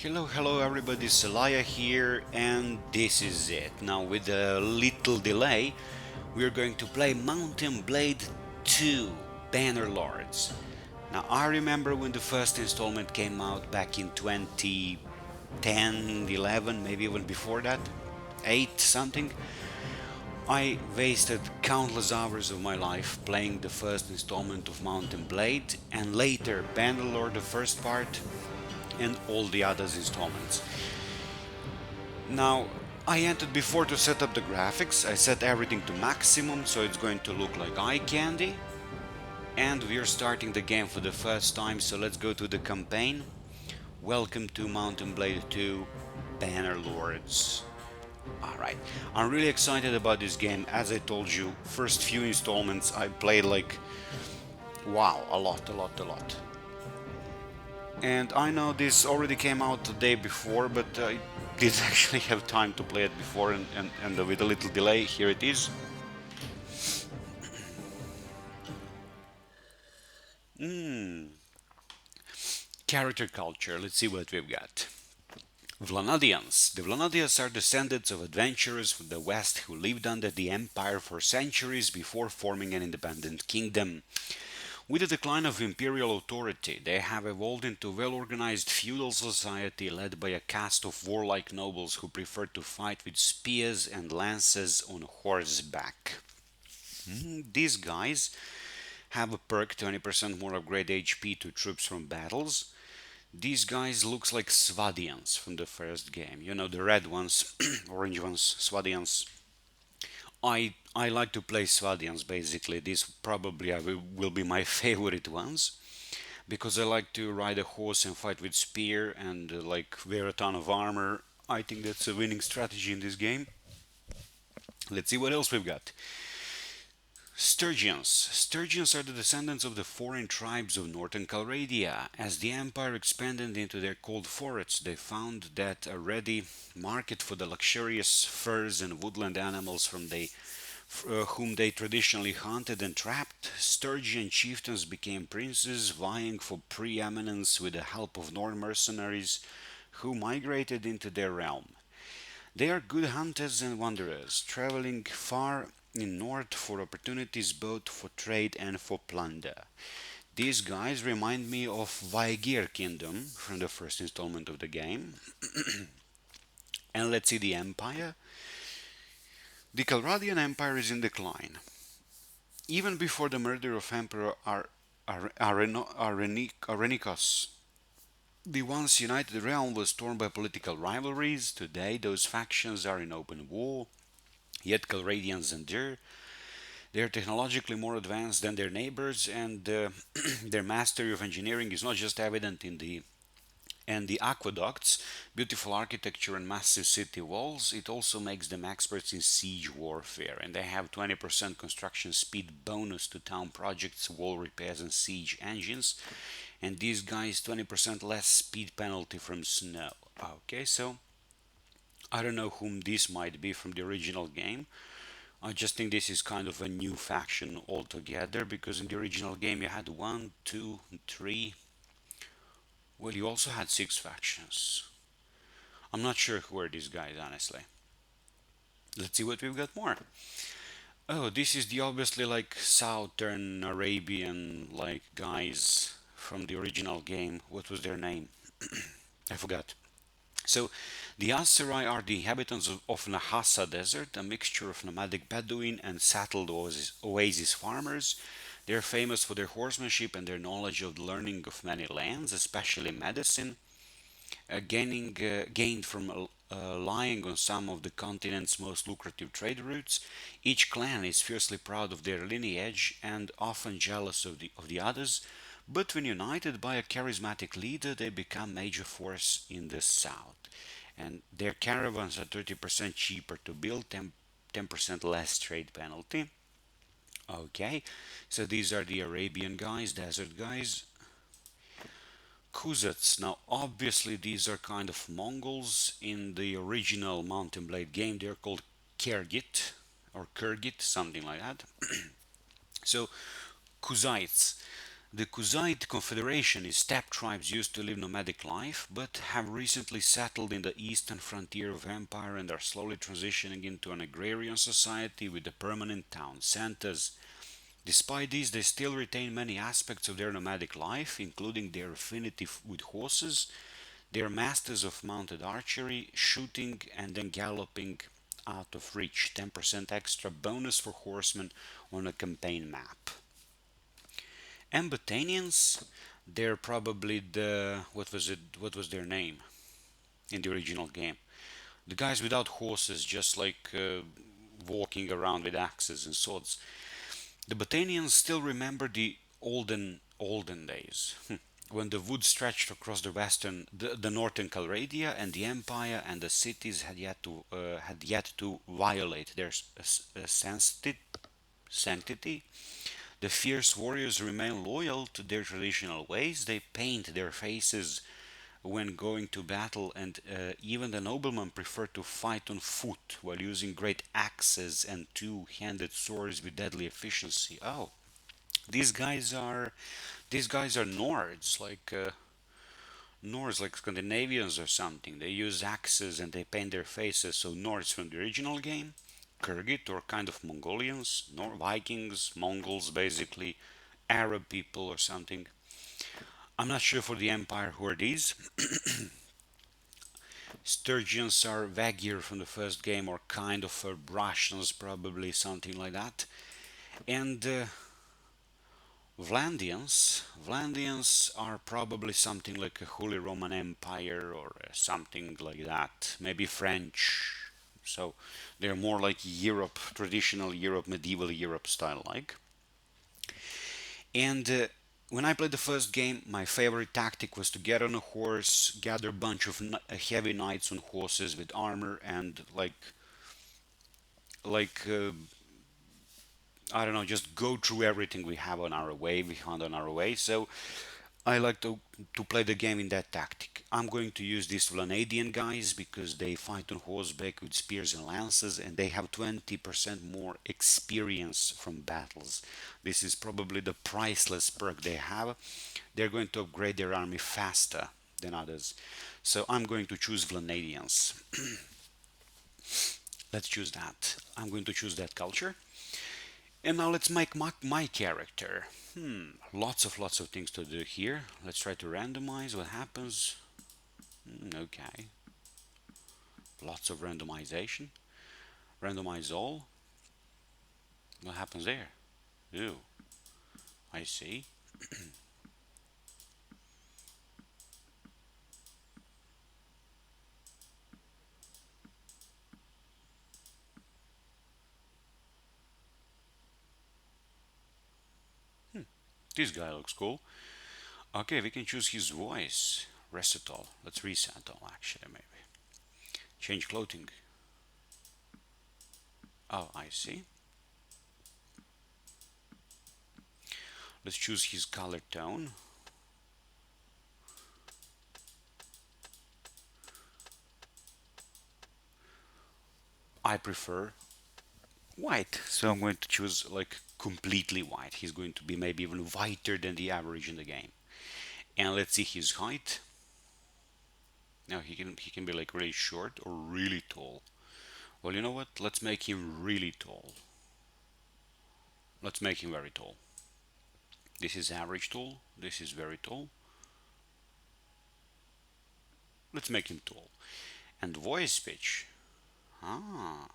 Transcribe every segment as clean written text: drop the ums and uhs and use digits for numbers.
Hello everybody, Salaya here, and this is it. Now, with a little delay, we're going to play Mountain Blade 2 Bannerlords. Now, I remember when the first installment came out back in 2010, 11, maybe even before that, 8 something. I wasted countless hours of my life playing the first installment of Mountain Blade, and later Bannerlord, the first part, and all the others installments. Now, I entered before to set up the graphics. I set everything to maximum so it's going to look like eye candy. And we're starting the game for the first time, so let's go to the campaign. Welcome to Mountain Blade 2 Bannerlords. Alright, I'm really excited about this game. As I told you, first few installments I played like, wow, a lot. And I know this already came out the day before, but I did actually have time to play it before, and with a little delay, here it is. Character culture, let's see what we've got. Vlanadians. The Vlanadians are descendants of adventurers from the west who lived under the Empire for centuries before forming an independent kingdom. With the decline of imperial authority, they have evolved into a well-organized feudal society led by a caste of warlike nobles who prefer to fight with spears and lances on horseback. These guys have a perk 20% more upgrade HP to troops from battles. These guys looks like Svadians from the first game. You know, the red ones, orange ones, Svadians. I like to play Svadians basically. These probably will be my favorite ones because I like to ride a horse and fight with spear and like wear a ton of armor. I think that's a winning strategy in this game. Let's see what else we've got. Sturgians. Sturgians are the descendants of the foreign tribes of northern Calradia. As the empire expanded into their cold forests, they found that a ready market for the luxurious furs and woodland animals whom they traditionally hunted and trapped. Sturgian chieftains became princes, vying for preeminence with the help of Norn mercenaries who migrated into their realm. They are good hunters and wanderers, traveling far in north for opportunities both for trade and for plunder. These guys remind me of Vaegir Kingdom from the first installment of the game. And let's see the Empire. The Calradian Empire is in decline. Even before the murder of Emperor Arenikos, the once united realm was torn by political rivalries. Today, those factions are in open war, yet Calradians endure. They are technologically more advanced than their neighbors, and their mastery of engineering is not just evident in the aqueducts, beautiful architecture, and massive city walls. It also makes them experts in siege warfare, and they have 20% construction speed bonus to town projects, wall repairs, and siege engines. And these guys 20% less speed penalty from snow. Okay, so I don't know whom this might be from the original game. I just think this is kind of a new faction altogether because in the original game you had one, two, three. Well, you also had six factions. I'm not sure who are these guys, honestly. Let's see what we've got more. Oh, this is the obviously like Southern Arabian like guys from the original game. What was their name? I forgot. So, the Aserai are the inhabitants of Nahassa Desert, a mixture of nomadic Bedouin and settled oasis farmers. They are famous for their horsemanship and their knowledge of the learning of many lands, especially medicine, gained from lying on some of the continent's most lucrative trade routes. Each clan is fiercely proud of their lineage and often jealous of the others, but when united by a charismatic leader, they become major force in the south. And their caravans are 30% cheaper to build, 10% less trade penalty. Okay, so these are the Arabian guys, desert guys. Kuzats. Now, obviously, these are kind of Mongols. In the original Mountain Blade game, they're called Kyrgyz or Kyrgyz, something like that. So, Kuzites. The Kuzite Confederation is steppe tribes used to live nomadic life, but have recently settled in the eastern frontier of empire and are slowly transitioning into an agrarian society with a permanent town centers. Despite this, they still retain many aspects of their nomadic life, including their affinity with horses. They are masters of mounted archery, shooting, and then galloping out of reach. 10% extra bonus for horsemen on a campaign map. Ambatanians, they're probably the what was their name in the original game? The guys without horses, just like walking around with axes and swords. The Botanians still remember the olden days, when the woods stretched across the northern Calradia, and the empire and the cities had yet to violate their sanctity. The fierce warriors remain loyal to their traditional ways. They paint their faces when going to battle, and even the noblemen prefer to fight on foot while using great axes and two-handed swords with deadly efficiency. Oh, these guys are these guys are Nords, like Scandinavians or something. They use axes and they paint their faces. So Nords from the original game, Kyrgyz or kind of Mongolians, Vikings, Mongols, basically Arab people or something. I'm not sure for the Empire who are these. Sturgeons are Vagir from the first game, or kind of Russians, probably something like that. And Vlandians are probably something like a Holy Roman Empire or something like that. Maybe French. So they're more like Europe, traditional Europe, medieval Europe style like. And when I played the first game, my favorite tactic was to get on a horse, gather a bunch of heavy knights on horses with armor, and like I don't know, just go through everything we have on our way, we found on our way. So I like to play the game in that tactic. I'm going to use these Vlanadian guys because they fight on horseback with spears and lances, and they have 20% more experience from battles. This is probably the priceless perk they have. They're going to upgrade their army faster than others. So I'm going to choose Vlanadians. Let's choose that. I'm going to choose that culture. And now let's make my character. Lots of things to do here. Let's try to randomize what happens. Okay, lots of randomization. Randomize all. What happens there? Ooh, I see. This guy looks cool. Okay, we can choose his voice. Reset all. Let's reset all actually, maybe. Change clothing. Oh, I see. Let's choose his color tone. I prefer white, so I'm going to choose like completely white. He's going to be maybe even whiter than the average in the game. And let's see his height. Now he can be like really short or really tall. Well, you know what? Let's make him really tall. Let's make him very tall. This is average tall. This is very tall. Let's make him tall. And voice pitch. Ah.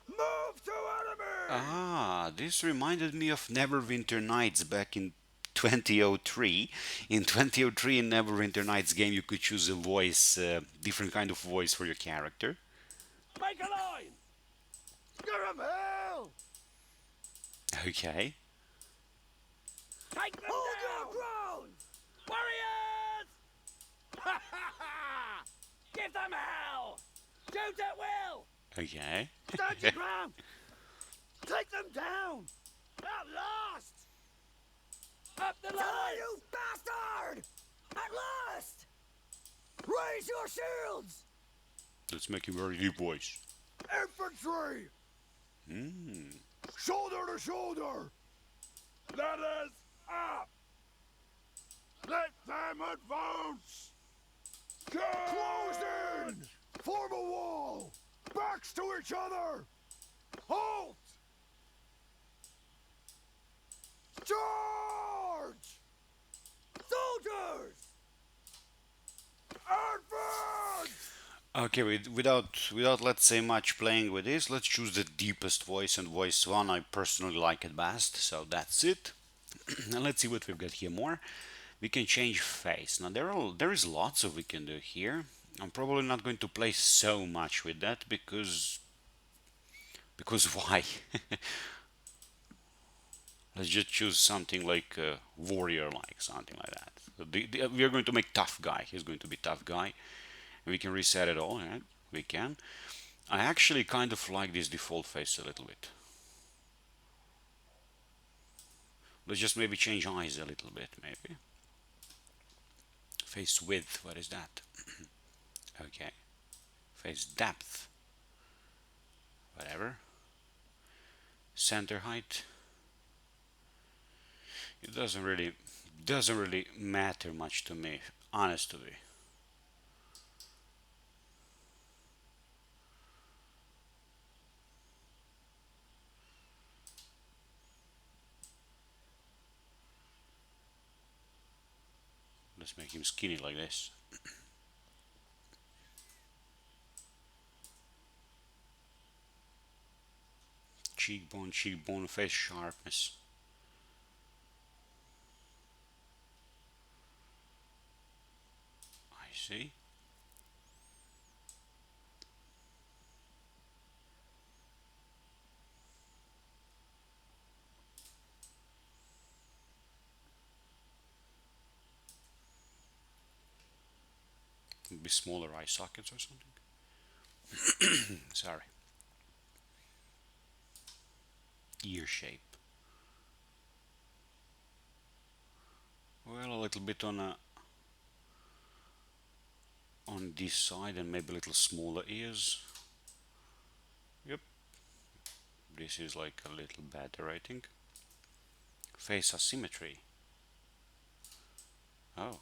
Move to enemy! This reminded me of Neverwinter Nights back in 2003. In 2003, in Neverwinter Nights game, you could choose a voice, different kind of voice for your character. Make a line! Give him hell! Okay. Take them Hold down! Your ground! Warriors! Ha ha ha! Give them hell! Shoot at will! Okay. Stand your ground! Take them down! At last! Up the line! You bastard! At last! Raise your shields! Let's make him very deep voice. Infantry! Shoulder to shoulder! Let us Up! Let them advance! Close in! Form a wall! Backs to each other! Halt! Charge! Soldiers! Advance! Okay, without let's say much playing with this, let's choose the deepest voice and voice one. I personally like it best, so that's it. And let's see what we've got here more. We can change face. Now there is lots of we can do here. I'm probably not going to play so much with that because why? Let's just choose something like warrior, like something like that. So we are going to make tough guy. He's going to be tough guy. And we can reset it all. Right? We can. I actually kind of like this default face a little bit. Let's just maybe change eyes a little bit, maybe. Face width, what is that? Okay. Face depth, whatever. Center height. It doesn't really matter much to me, honestly. Let's make him skinny like this. Cheekbone, face sharpness. I see. Maybe smaller eye sockets or something. Sorry. Ear shape. Well, a little bit on this side and maybe a little smaller ears. Yep, this is like a little better, I think. Face asymmetry. Oh,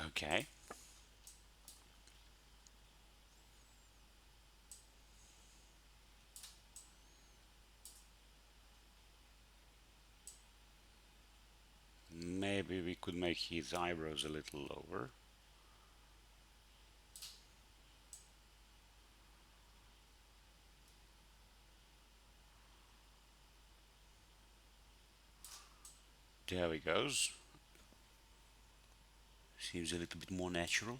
okay. Maybe we could make his eyebrows a little lower. There we goes. Seems a little bit more natural.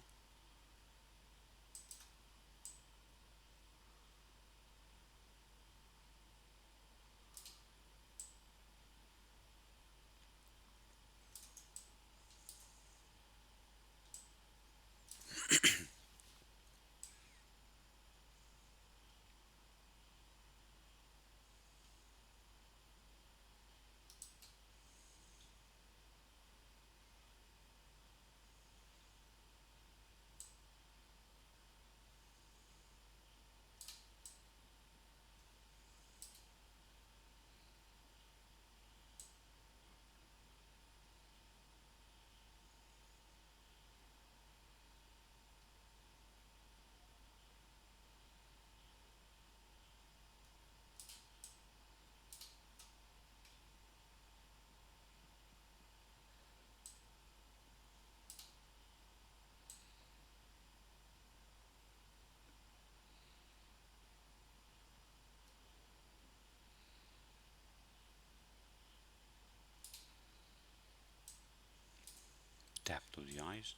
Tap to the eyes.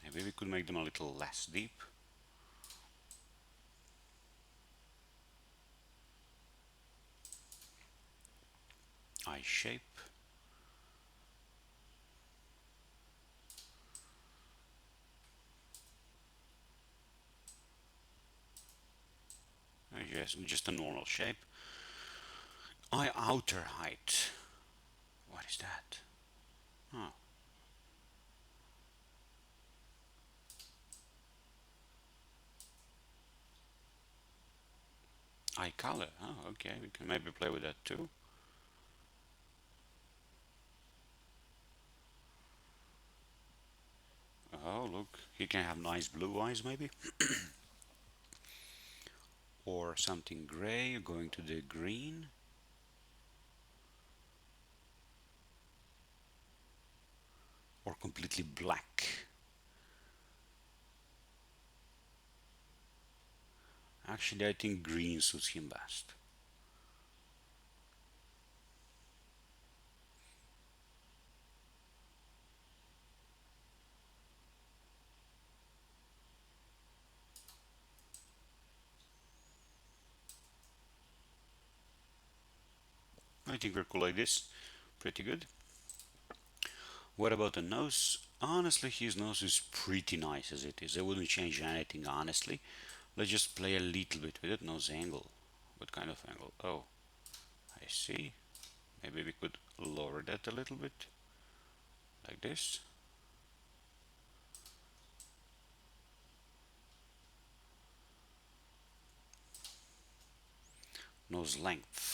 Maybe we could make them a little less deep. Eye shape. Yes, just a normal shape. Eye outer height. What is that? Oh, Eye color. Oh, okay. We can maybe play with that too. Oh, look. He can have nice blue eyes, maybe. Or something gray, going to the green. Or completely black. Actually, I think green suits him best. I think we're cool like this. Pretty good. What about the nose? Honestly, his nose is pretty nice as it is. I wouldn't change anything, honestly. Let's just play a little bit with it. Nose angle. What kind of angle? Oh, I see. Maybe we could lower that a little bit. Like this. Nose length.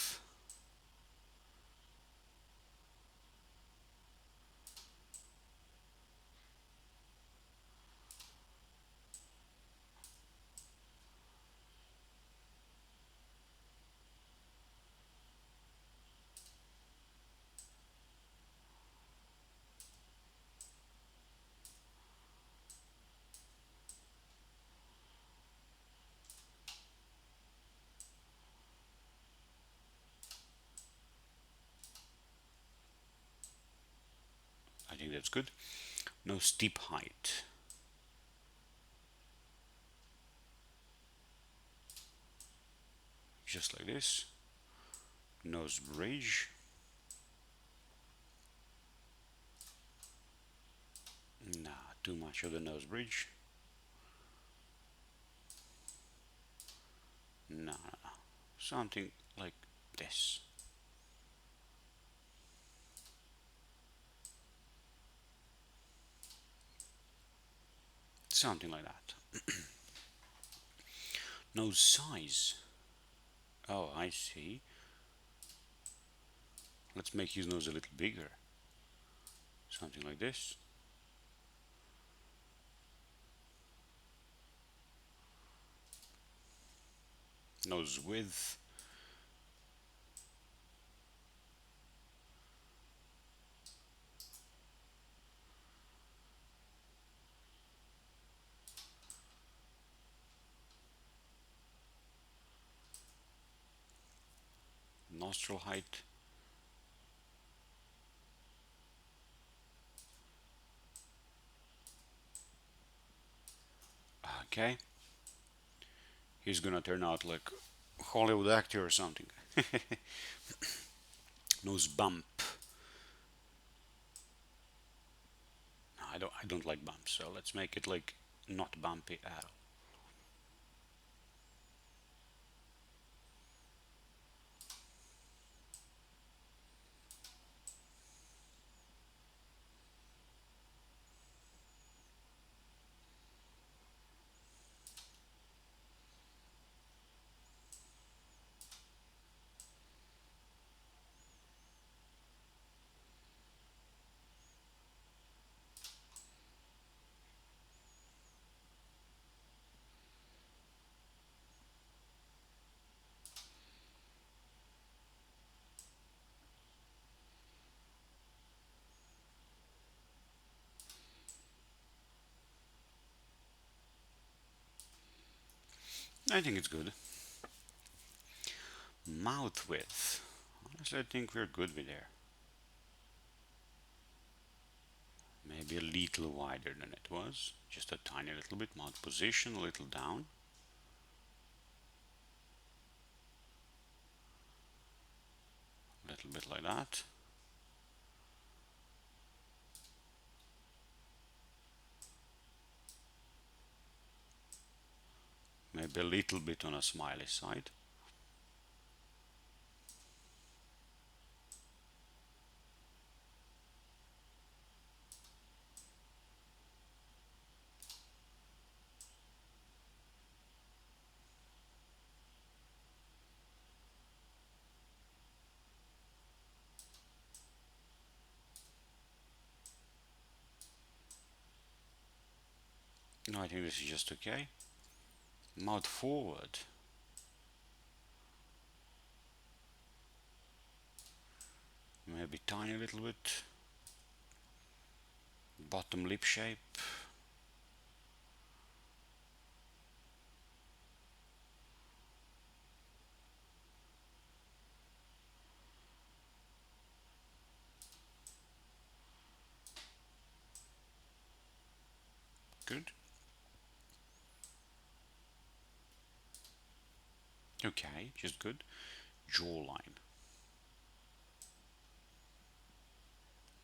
I think that's good. Nose tip height. Just like this. Nose bridge. Nah, too much of the nose bridge. Nah, something like this. Something like that. Nose size. Oh, I see. Let's make his nose a little bigger. Something like this. Nose width. Nostril height. Okay. He's gonna turn out like Hollywood actor or something. Nose bump. No, I don't like bumps, so let's make it like not bumpy at all. I think it's good. Mouth width. Honestly, I think we're good with there. Maybe a little wider than it was. Just a tiny little bit. Mouth position, a little down. A little bit like that. Maybe a little bit on a smiley side. No, I think this is just okay. Mouth forward. Maybe tiny little bit. Bottom lip shape. Good. Okay, just good. Jawline.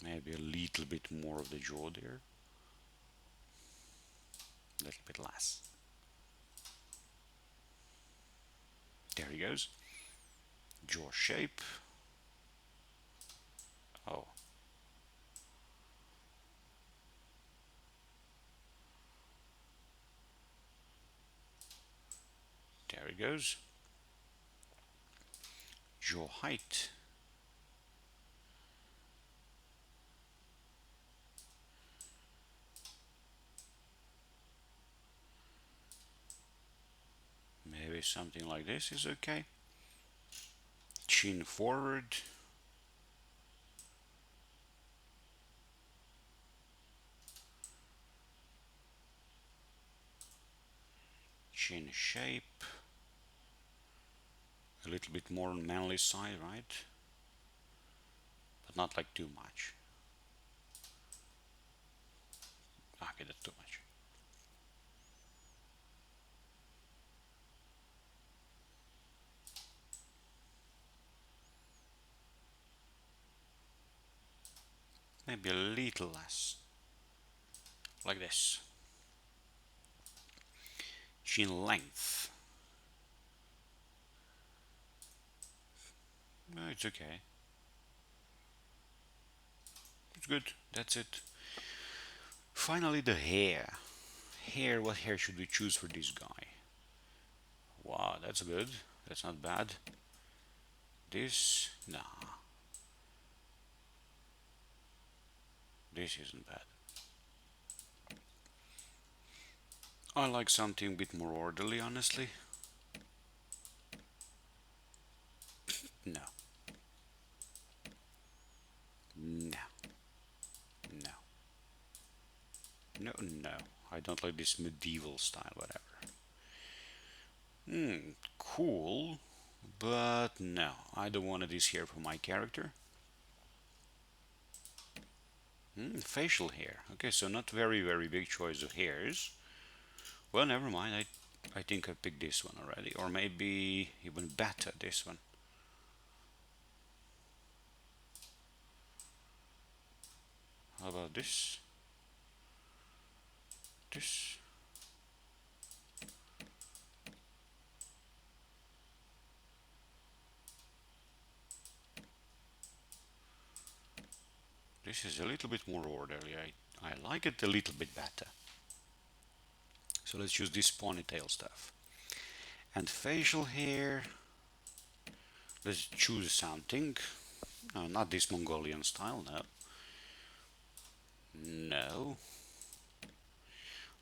Maybe a little bit more of the jaw there. A little bit less. There he goes. Jaw shape. Oh, there he goes. Jaw height. Maybe something like this is okay. Chin forward. Chin shape. A little bit more on manly side, right? But not like too much. Okay, that's too much. Maybe a little less. Like this. Chin length. No, it's okay. It's good. That's it. Finally, the hair. Hair, what hair should we choose for this guy? Wow, that's good. That's not bad. This, nah, this isn't bad. I like something a bit more orderly, honestly. No, no, no, no. I don't like this medieval style, whatever. Cool, but no, I don't want this here for my character. Facial hair. Okay, so not very, very big choice of hairs. Well, never mind. I think I picked this one already, or maybe even better this one. How about this? This. This is a little bit more orderly. I like it a little bit better. So let's use this ponytail stuff. And facial hair. Let's choose something. No, not this Mongolian style, no. No.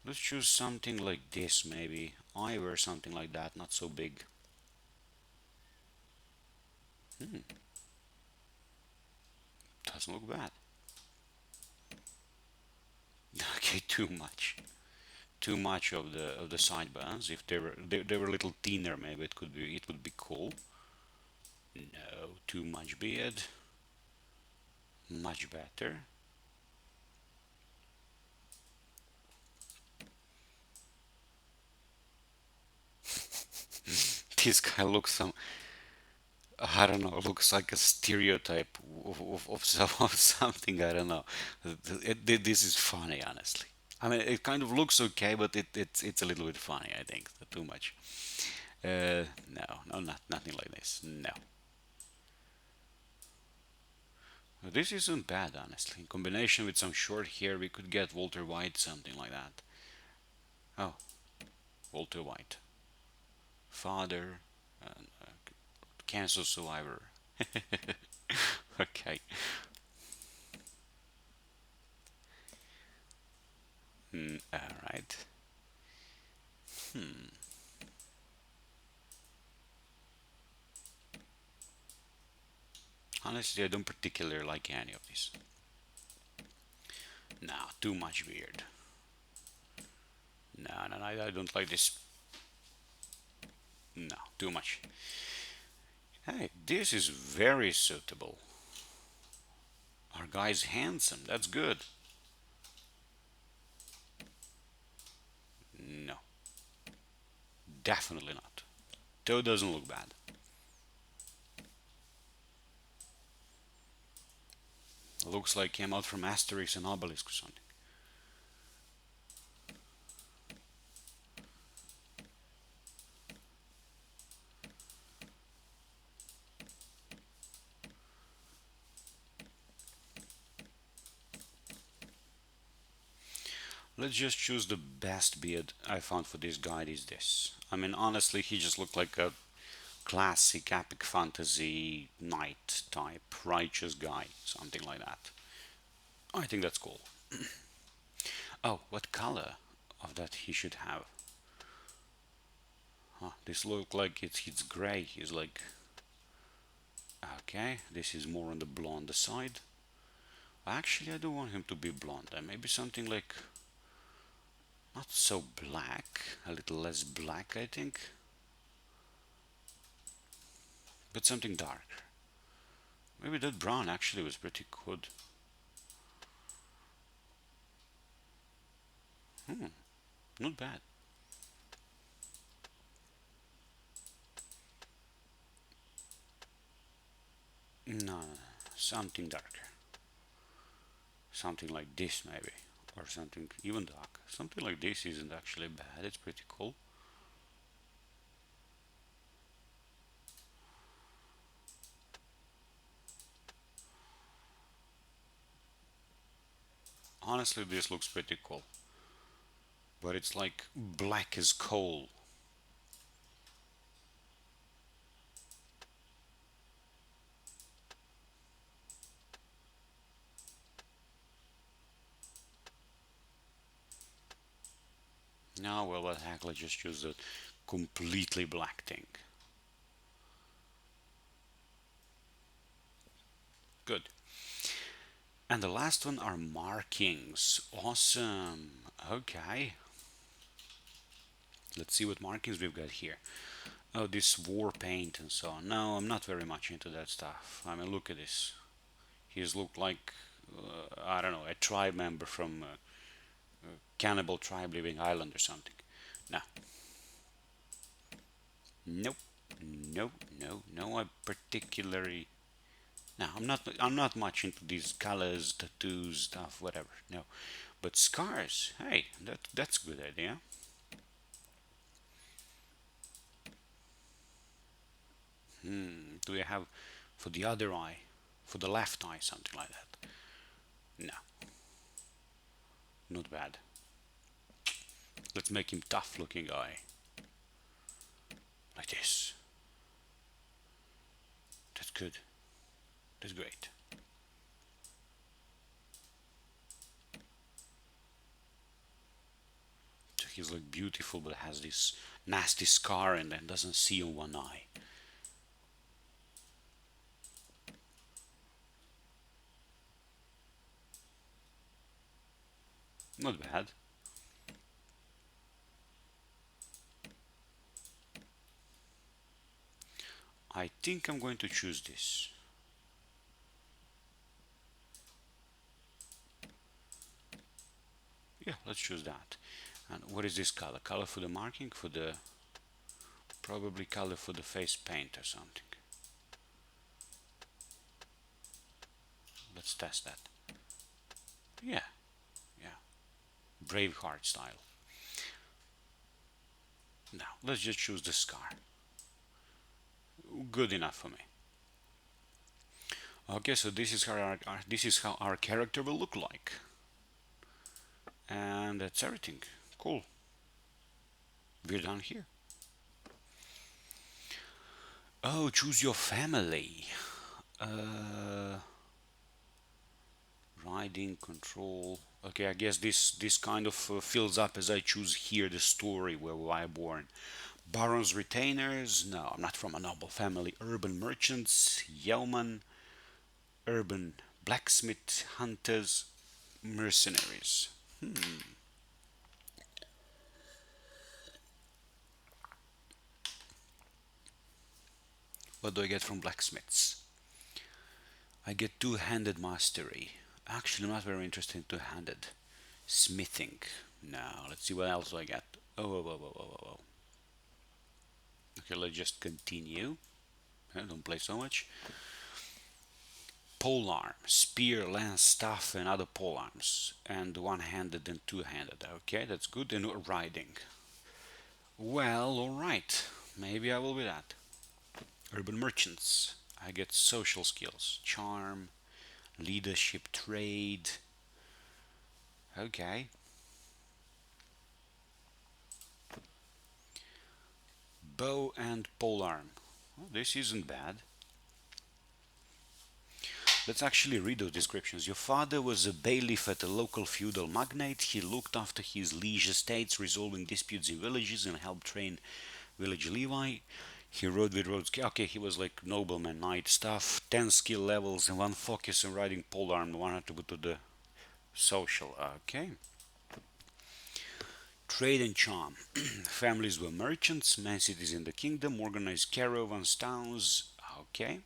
Let's choose something like this, maybe. Ivor or something like that, not so big. Doesn't look bad. Okay, too much. Too much of the sideburns. If they were a little thinner, maybe it would be cool. No, too much beard. Much better. This guy looks some, I don't know, looks like a stereotype of something. I don't know. This is funny, honestly. I mean, it kind of looks okay, but it's a little bit funny. I think too much. No, no, nothing like this. No, this isn't bad, honestly. In combination with some short hair, we could get Walter White, something like that. Oh, Walter White, father, cancer survivor. Okay. All right. Honestly, I don't particularly like any of these. No, too much weird. No, no, no, I don't like this. No, too much. Hey, this is very suitable. Our guy's handsome. That's good. No, definitely not. Toe doesn't look bad. Looks like came out from Asterix and Obelix or something. Let's just choose the best beard I found for this guy is this. I mean, honestly, he just looked like a classic epic fantasy knight type, righteous guy, something like that. I think that's cool. Oh, what color of that he should have? Huh, this look like it's gray. He's like, okay, this is more on the blonde side. Actually, I don't want him to be blonde. Maybe something like not so black, a little less black, I think, but something dark. Maybe that brown actually was pretty good. Not bad. No, no, no, something darker. Something like this, maybe. Or something even dark. Something like this isn't actually bad. It's pretty cool. Honestly, this looks pretty cool. But it's like black as coal. Now, well, what the heck, let's just use the completely black thing. Good. And the last one are markings. Awesome. Okay. Let's see what markings we've got here. Oh, this war paint and so on. No, I'm not very much into that stuff. I mean, look at this. He's looked like, I don't know, a tribe member from Cannibal Tribe Living Island or something. No. Nope. No, no, no. I particularly. No, I'm not much into these colors, tattoos, stuff, whatever. No. But scars, hey, that's a good idea. Do we have for the other eye, for the left eye, something like that? No, not bad. Let's make him tough looking eye. Like this. That's good. That's great. So he's like beautiful but has this nasty scar and then doesn't see on one eye. Not bad. I think I'm going to choose this. Yeah, let's choose that. And what is this color? Color for the marking? For the probably color for the face paint or something. Let's test that. Yeah, yeah. Braveheart style. Now, let's just choose the scar. Good enough for me. Okay, so this is how our character will look like. And that's everything. Cool. We're done here. Oh, choose your family. Uh, Riding, control. Okay, I guess this kind of fills up as I choose here the story where I born. Barons, retainers. No, I'm not from a noble family. Urban merchants, yeoman, urban blacksmith, hunters, mercenaries. What do I get from blacksmiths? I get two-handed mastery. Actually, I'm not very interested in two-handed. Smithing. No, let's see what else I get. Oh, oh, oh, oh, oh, oh. Okay, let's just continue. Don't play so much. Polearm, spear, lance, staff, and other polearms, and one-handed and two-handed. Okay, that's good. And riding. Well, all right. Maybe I will be that. Urban merchants. I get social skills, charm, leadership, trade. Okay. Bow and polearm. Well, this isn't bad. Let's actually read those descriptions. Your father was a bailiff at a local feudal magnate. He looked after his liege estates, resolving disputes in villages, and helped train village Levi. He rode with roads. Okay, he was like nobleman, knight stuff. 10 skill levels and one focus on riding polearm. One attribute to the social. Okay. Trade and charm. Families were merchants, main cities in the kingdom, organized caravans, towns. Okay.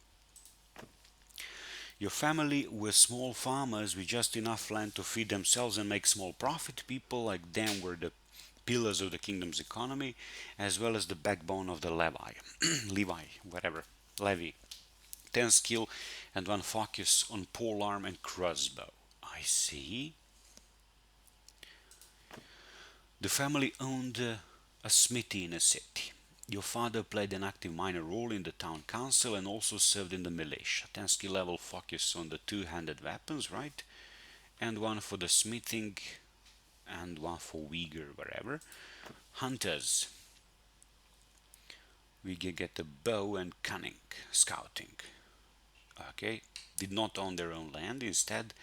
Your family were small farmers with just enough land to feed themselves and make small profit. People like them were the pillars of the kingdom's economy, as well as the backbone of the Levi. Levi, whatever. Levy. 10 skill and one focus on polearm and crossbow. I see. The family owned a smithy in a city. Your father played an active minor role in the town council and also served in the militia. 10 skill level focus on the two-handed weapons, right? And one for the smithing and one for Uyghur, wherever. Hunters. We get the bow and cunning, scouting. Okay, did not own their own land. Instead,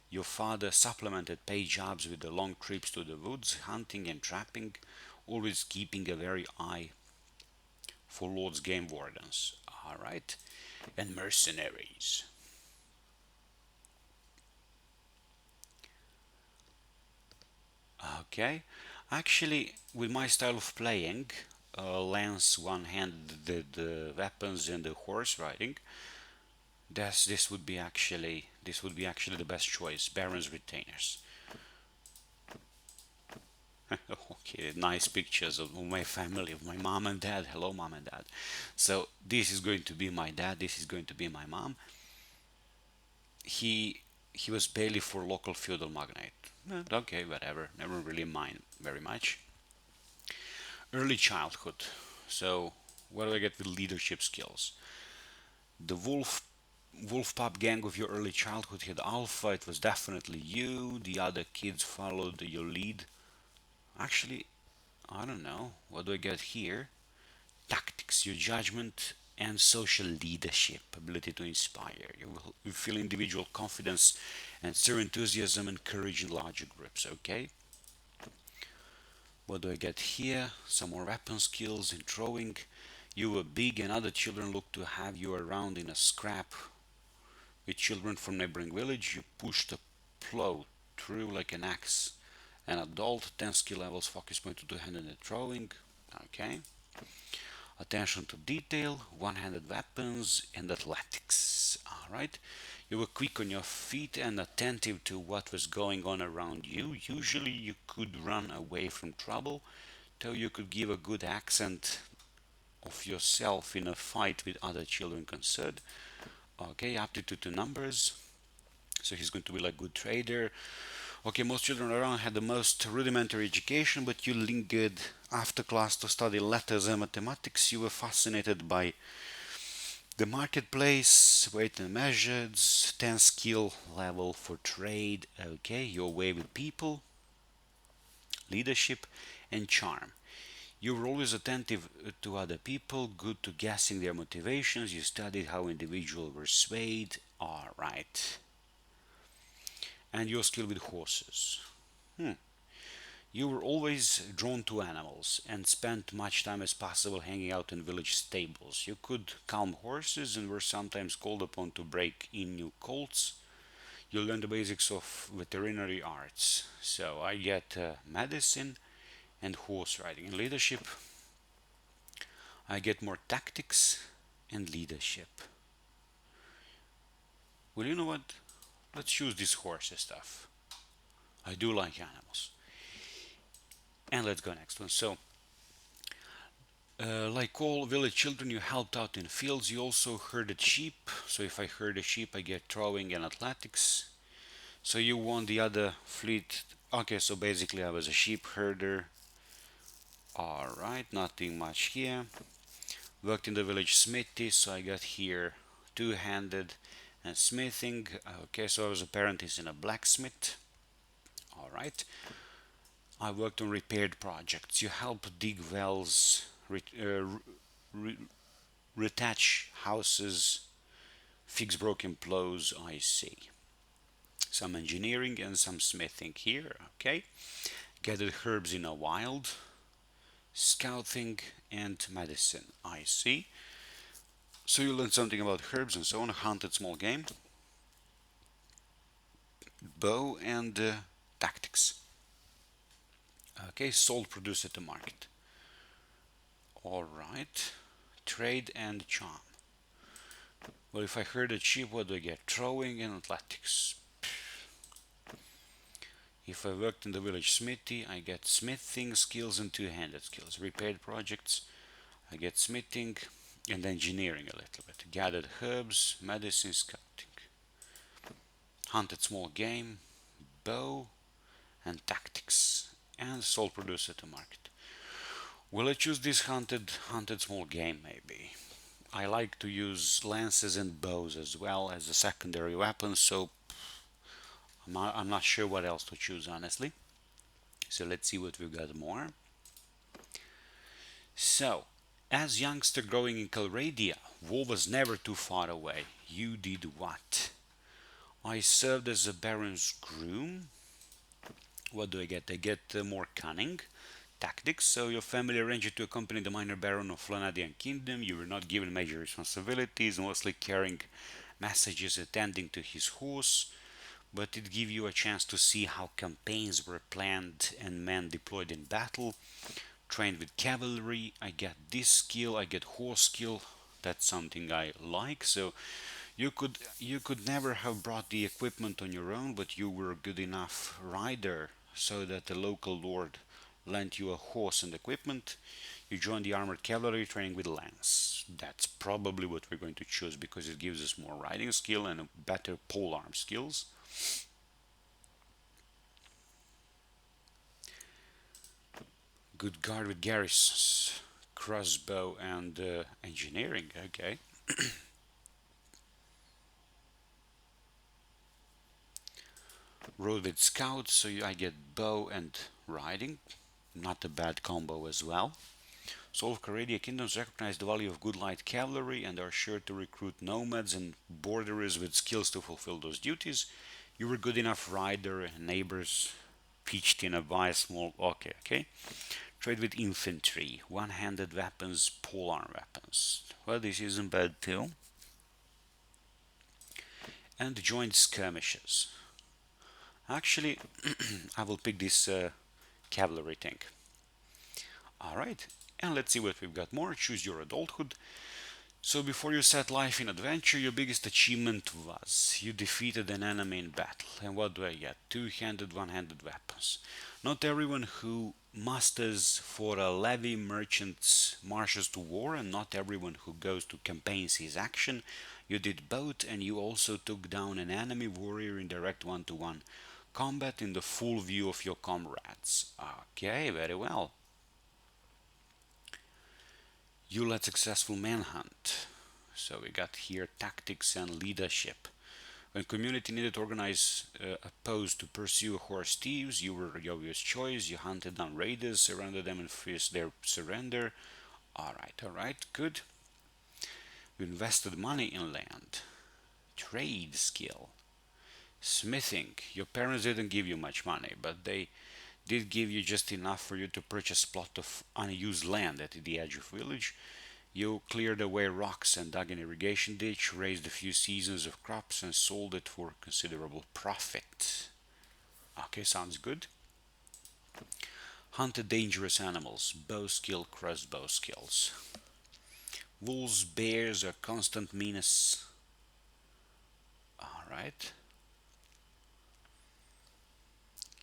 your father supplemented paid jobs with the long trips to the woods, hunting and trapping, always keeping a very eye for Lord's game wardens. All right, and mercenaries. Okay, actually, with my style of playing, lance one-handed the weapons and the horse riding, this would be actually the best choice. Baron's retainers. Okay, nice pictures of my family, of my mom and dad. Hello, mom and dad. So this is going to be my dad. This is going to be my mom. He was bailiff for local feudal magnate. Okay, whatever. Never really mind very much. Early childhood. So what do I get with leadership skills? The wolf pup gang of your early childhood had alpha. It was definitely you. The other kids followed your lead. Actually, I don't know. What do I get here? Tactics, your judgment, and social leadership, ability to inspire. You feel individual confidence and stir enthusiasm and courage in larger groups. Okay. What do I get here? Some more weapon skills in throwing. You were big, and other children looked to have you around in a scrap with children from neighboring village. You pushed a plow through like an axe. An adult, 10 skill levels, focus point to two-handed throwing. Okay. Attention to detail, one-handed weapons, and athletics. All right. You were quick on your feet and attentive to what was going on around you. Usually, you could run away from trouble, though you could give a good accent of yourself in a fight with other children concerned. Okay, aptitude to numbers. So he's going to be like good trader. Okay, most children around had the most rudimentary education, but you lingered after class to study letters and mathematics. You were fascinated by the marketplace, weight and measures, 10 skill level for trade. Okay, your way with people, leadership, and charm. You were always attentive to other people, good to guessing their motivations. You studied how individuals were swayed. All right. and your skill with horses. Hmm. You were always drawn to animals and spent much time as possible hanging out in village stables. You could calm horses and were sometimes called upon to break in new colts. You learn the basics of veterinary arts. So I get medicine and horse riding. In leadership, I get more tactics and leadership. Well, you know what? Let's choose this horse stuff. I do like animals. And let's go next one. So, like all village children, you helped out in fields. You also herded sheep. So if I herd a sheep, I get throwing and athletics. So you won the other fleet. Okay, so basically I was a sheep herder. All right, nothing much here. Worked in the village smithy, so I got here two-handed and smithing. Okay, so I was apprentice in a blacksmith. All right. I worked on repaired projects. You help dig wells, re- retouch houses, fix broken plows. I see. Some engineering and some smithing here. Okay. Gathered herbs in a wild, scouting and medicine. I see. So you learned something about herbs and so on. Hunted small game, bow and tactics. Okay. Sold produce at the market. All right. Trade and charm. Well, if I herd a sheep, what do I get? Throwing and athletics. If I worked in the village smithy, I get smithing skills and two-handed skills. Repaired projects, I get smithing and engineering a little bit. Gathered herbs, medicine, scouting. Hunted small game, bow and tactics. And sold produce at the market. Will I choose this hunted small game maybe? I like to use lances and bows as well as a secondary weapon, so I'm not sure what else to choose honestly. So let's see what we've got more. So, as youngster growing in Calradia, war was never too far away. You did what? I served as a baron's groom. What do I get? I get more cunning, tactics. So your family arranged you to accompany the minor baron of Flanadian Kingdom. You were not given major responsibilities, mostly carrying messages, attending to his horse, but it gave you a chance to see how campaigns were planned and men deployed in battle. Trained with cavalry, I get this skill, I get horse skill. That's something I like. So you could never have brought the equipment on your own, but you were a good enough rider so that the local lord lent you a horse and equipment. You joined the armored cavalry training with lance. That's probably what we're going to choose because it gives us more riding skill and better polearm skills. Good guard with garrisons, crossbow, and engineering. Okay. Rode with scouts, so I get bow and riding. Not a bad combo as well. So all of Caradia kingdoms recognize the value of good light cavalry and are sure to recruit nomads and borderers with skills to fulfill those duties. You were good enough rider, neighbors pitched in a buy small. Okay, okay. Trade with infantry, one-handed weapons, polearm weapons. Well, this isn't bad too. And joint skirmishes. Actually, I will pick this cavalry thing. Alright, and let's see what we've got more. Choose your adulthood. So before you set life in adventure, your biggest achievement was you defeated an enemy in battle. And what do I get? Two-handed, one-handed weapons. Not everyone who musters for a levy merchants marches to war, and not everyone who goes to campaigns sees action. You did both, and you also took down an enemy warrior in direct one-to-one combat in the full view of your comrades. Okay, very well. You led successful manhunt. So we got here tactics and leadership. When community needed to organize a post to pursue horse thieves, you were the obvious choice. You hunted down raiders, surrounded them, and forced their surrender. All right, good. You invested money in land. Trade skill. Smithing. Your parents didn't give you much money, but they did give you just enough for you to purchase a plot of unused land at the edge of village. You cleared away rocks and dug an irrigation ditch, raised a few seasons of crops, and sold it for considerable profit. Okay, sounds good. Hunted dangerous animals, bow skill, crossbow skills. Wolves, bears are constant menace. Alright.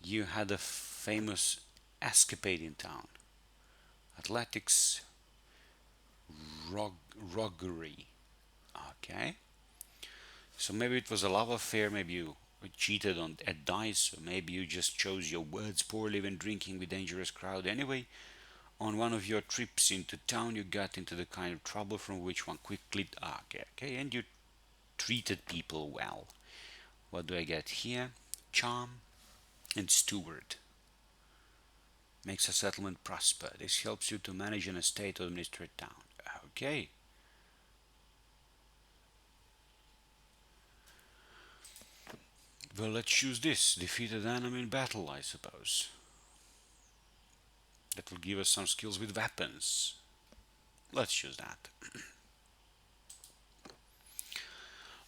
You had a famous escapade in town. Athletics, roguery. Okay. So maybe it was a love affair, maybe you cheated on at dice, or maybe you just chose your words poorly when drinking with dangerous crowd. Anyway, on one of your trips into town, you got into the kind of trouble from which one quickly. Okay, and you treated people well. What do I get here? Charm and steward. Makes a settlement prosper. This helps you to manage an estate or administrate town. Okay. Well, let's choose this. Defeated enemy in battle, I suppose. That will give us some skills with weapons. Let's choose that.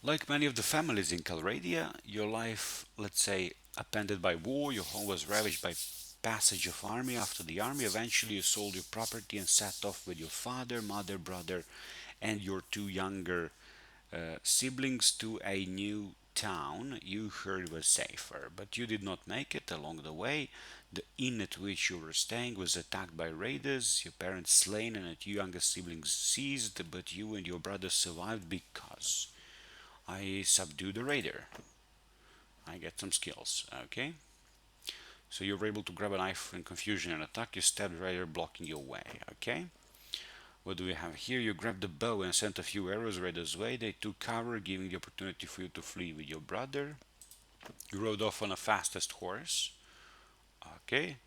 Like many of the families in Calradia, your life, let's say, upended by war, your home was ravaged by passage of army after the army. Eventually, you sold your property and set off with your father, mother, brother, and your two younger siblings to a new town you heard was safer, but you did not make it. Along the way, the inn at which you were staying was attacked by raiders, your parents slain, and your two youngest siblings seized, but you and your brother survived because I subdued the raider. I get some skills, okay? So you were able to grab a knife in confusion and attack. You stabbed the raider, blocking your way, okay? What do we have here? You grabbed the bow and sent a few arrows Raiders' way. They took cover, giving the opportunity for you to flee with your brother. You rode off on a fastest horse. Okay,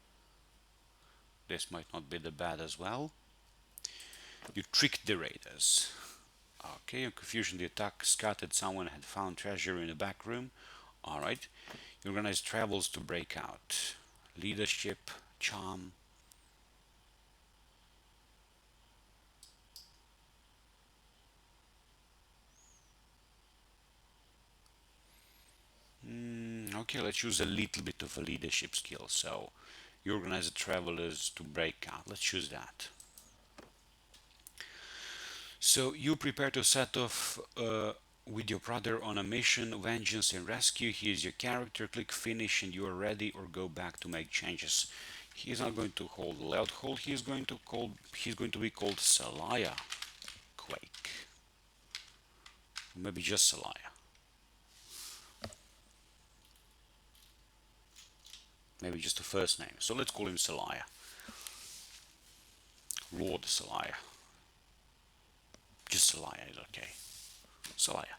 this might not be the bad as well. You tricked the raiders. Okay, in confusion, the attack scouted someone had found treasure in a back room. Alright, you organized travels to break out. Leadership, charm. Okay, let's use a little bit of a leadership skill. So, you organize the travelers to break out. Let's choose that. So you prepare to set off with your brother on a mission, vengeance and rescue. Here's your character. Click finish and you are ready, or go back to make changes. He is not going to hold loud hold. He's going to be called Salaya Quake. Maybe just Salaya. Maybe just the first name. So let's call him Salaya. Lord Salaya. Just Salaya is okay. Salaya.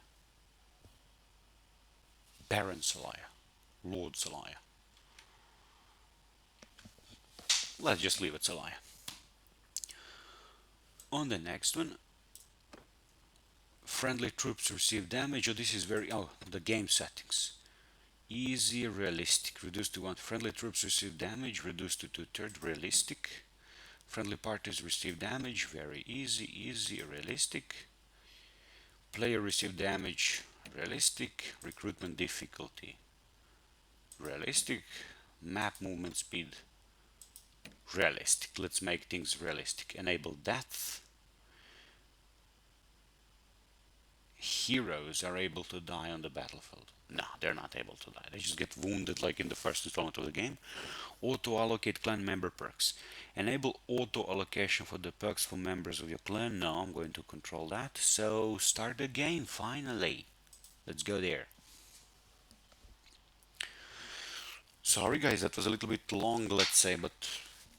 Baron Salaya. Lord Salaya. Let's just leave it Salaya. On the next one, friendly troops receive damage. Oh, this is the game settings. Easy, realistic, reduced to 1. Friendly troops receive damage, reduced to 2/3. Realistic. Friendly parties receive damage, very easy, realistic. Player receive damage, realistic. Recruitment difficulty, realistic. Map movement speed, realistic. Let's make things realistic. Enable death. Heroes are able to die on the battlefield. No, they're not able to die. They just get wounded like in the first installment of the game. Auto allocate clan member perks. Enable auto allocation for the perks for members of your clan. No, I'm going to control that. So start the game finally. Let's go there. Sorry guys, that was a little bit long, let's say, but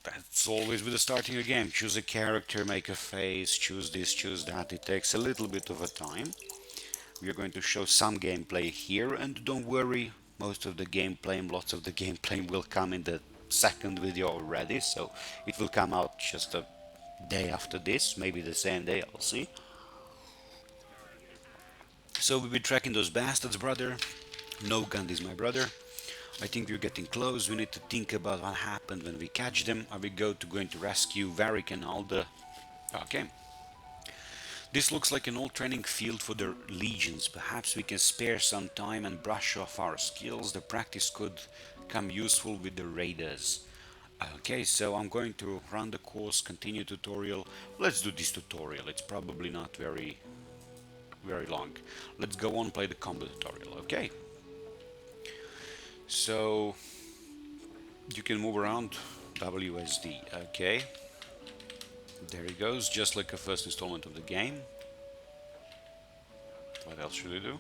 that's always with the starting a game. Choose a character, make a face, choose this, choose that. It takes a little bit of a time. We're going to show some gameplay here, and don't worry, most of the gameplay and lots of the gameplay will come in the second video already, so it will come out just a day after this, maybe the same day, I'll see. So we'll be tracking those bastards, brother. No Gandhis, my brother. I think we're getting close. We need to think about what happened when we catch them. Are we going to rescue Varric and all the... Okay. This looks like an old training field for the legions. Perhaps we can spare some time and brush off our skills. The practice could come useful with the raiders. Okay, so I'm going to run the course, continue tutorial. Let's do this tutorial. It's probably not very long. Let's go on play the combat tutorial. Okay. So you can move around WSD. Okay. There he goes, just like a first installment of the game. What else should I do?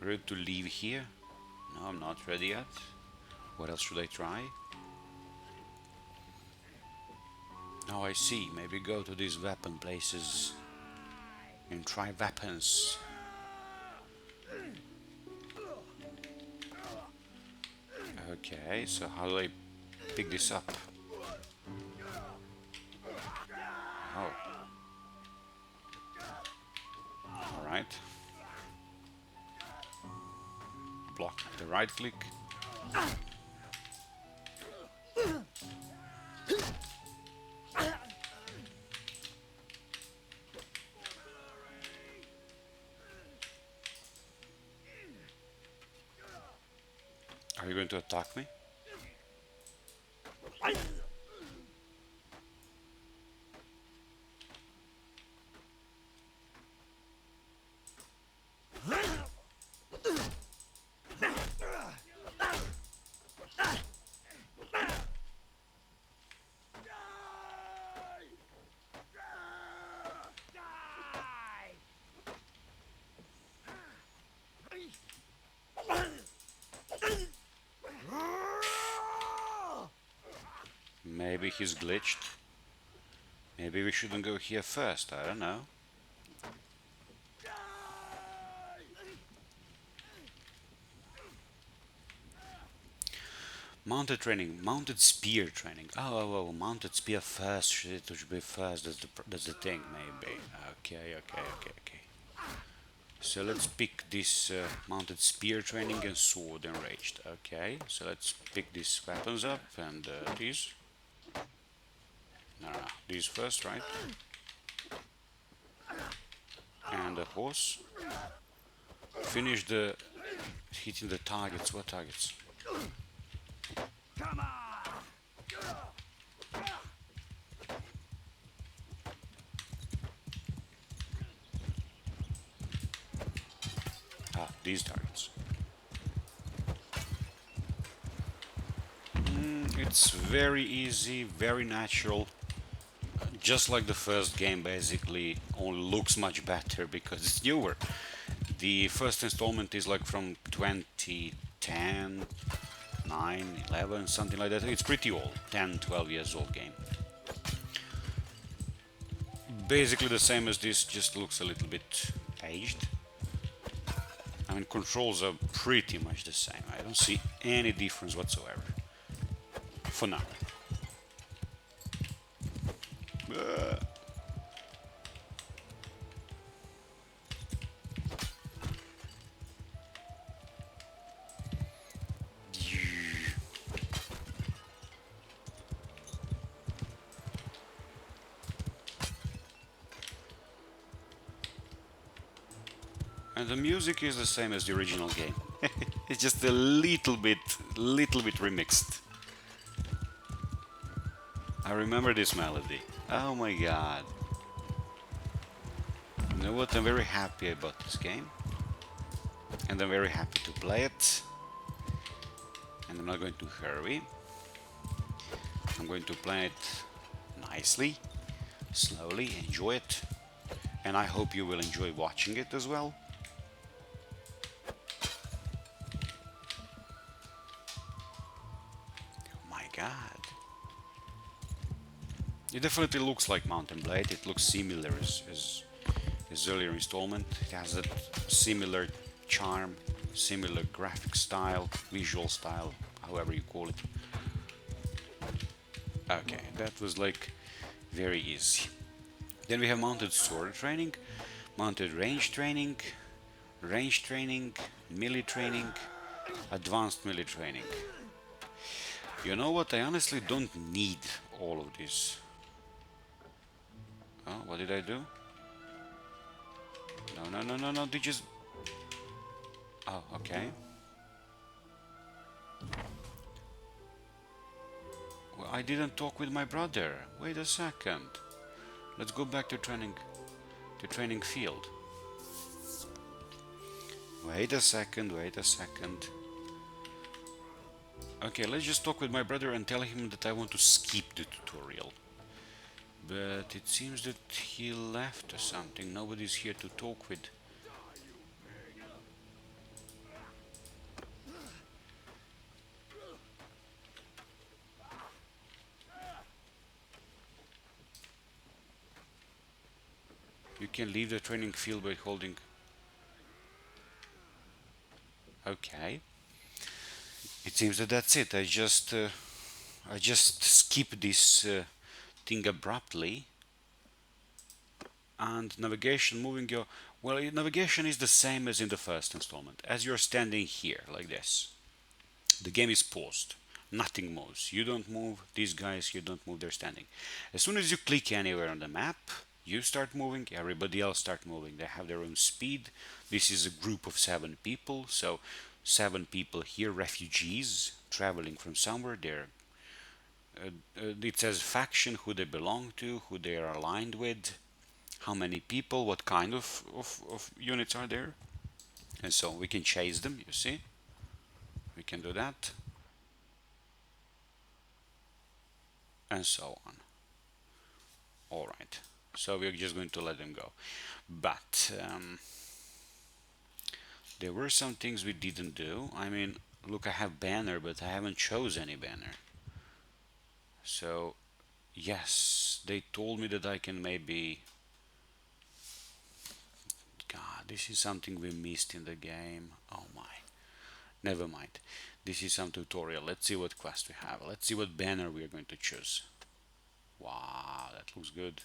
Ready to leave here? No, I'm not ready yet. What else should I try? Oh, I see. Maybe go to these weapon places and try weapons. Okay, so how do I pick this up? Oh. Alright. Block the right click. Are you going to attack me? Maybe he's glitched. Maybe we shouldn't go here first, I don't know. Mounted training, mounted spear training. Oh, mounted spear first. It should be first. That's the thing, maybe. Okay. So let's pick this mounted spear training and sword enraged. Okay, so let's pick these weapons up and these. No, these first, right? And the horse. Finish the hitting the targets. What targets? Come on! Ah, these targets. It's very easy, very natural. Just like the first game, basically, only looks much better because it's newer. The first installment is like from 2010, 9, 11, something like that. It's pretty old, 10, 12 years old game. Basically the same as this, just looks a little bit aged. I mean, controls are pretty much the same. I don't see any difference whatsoever. For now. And the music is the same as the original game. It's just a little bit remixed. I remember this melody. Oh my god. You know what? I'm very happy about this game. And I'm very happy to play it. And I'm not going to hurry. I'm going to play it nicely, slowly, enjoy it. And I hope you will enjoy watching it as well. God. It definitely looks like Mountain Blade. It looks similar as earlier installment. It has a similar charm, similar graphic style, visual style, however you call it. Okay, that was like very easy. Then we have mounted sword training, mounted range training, range training, melee training, advanced melee training. You know what? I honestly don't need all of this. Oh, what did I do? No, no, no, no, no. They just. Oh, okay. Well, I didn't talk with my brother. Wait a second. Let's go back to training field. Wait a second, wait a second. Okay, let's just talk with my brother and tell him that I want to skip the tutorial. But it seems that he left or something. Nobody's here to talk with. You can leave the training field by holding. Okay. It seems that that's it. I just skip this thing abruptly. And navigation, moving your. Well, navigation is the same as in the first installment. As you're standing here, like this, the game is paused. Nothing moves. You don't move. These guys, you don't move. They're standing. As soon as you click anywhere on the map, you start moving. Everybody else start moving. They have their own speed. This is a group of 7 people. So 7 people here, refugees traveling from somewhere. It says faction, who they belong to, who they are aligned with, how many people, what kind of units are there. And so we can chase them, you see. We can do that. And so on. Alright. So we're just going to let them go. But there were some things we didn't do. I mean, look, I have banner, but I haven't chose any banner. So, yes, they told me that I can maybe. God, this is something we missed in the game. Oh my. Never mind. This is some tutorial. Let's see what quest we have. Let's see what banner we are going to choose. Wow, that looks good.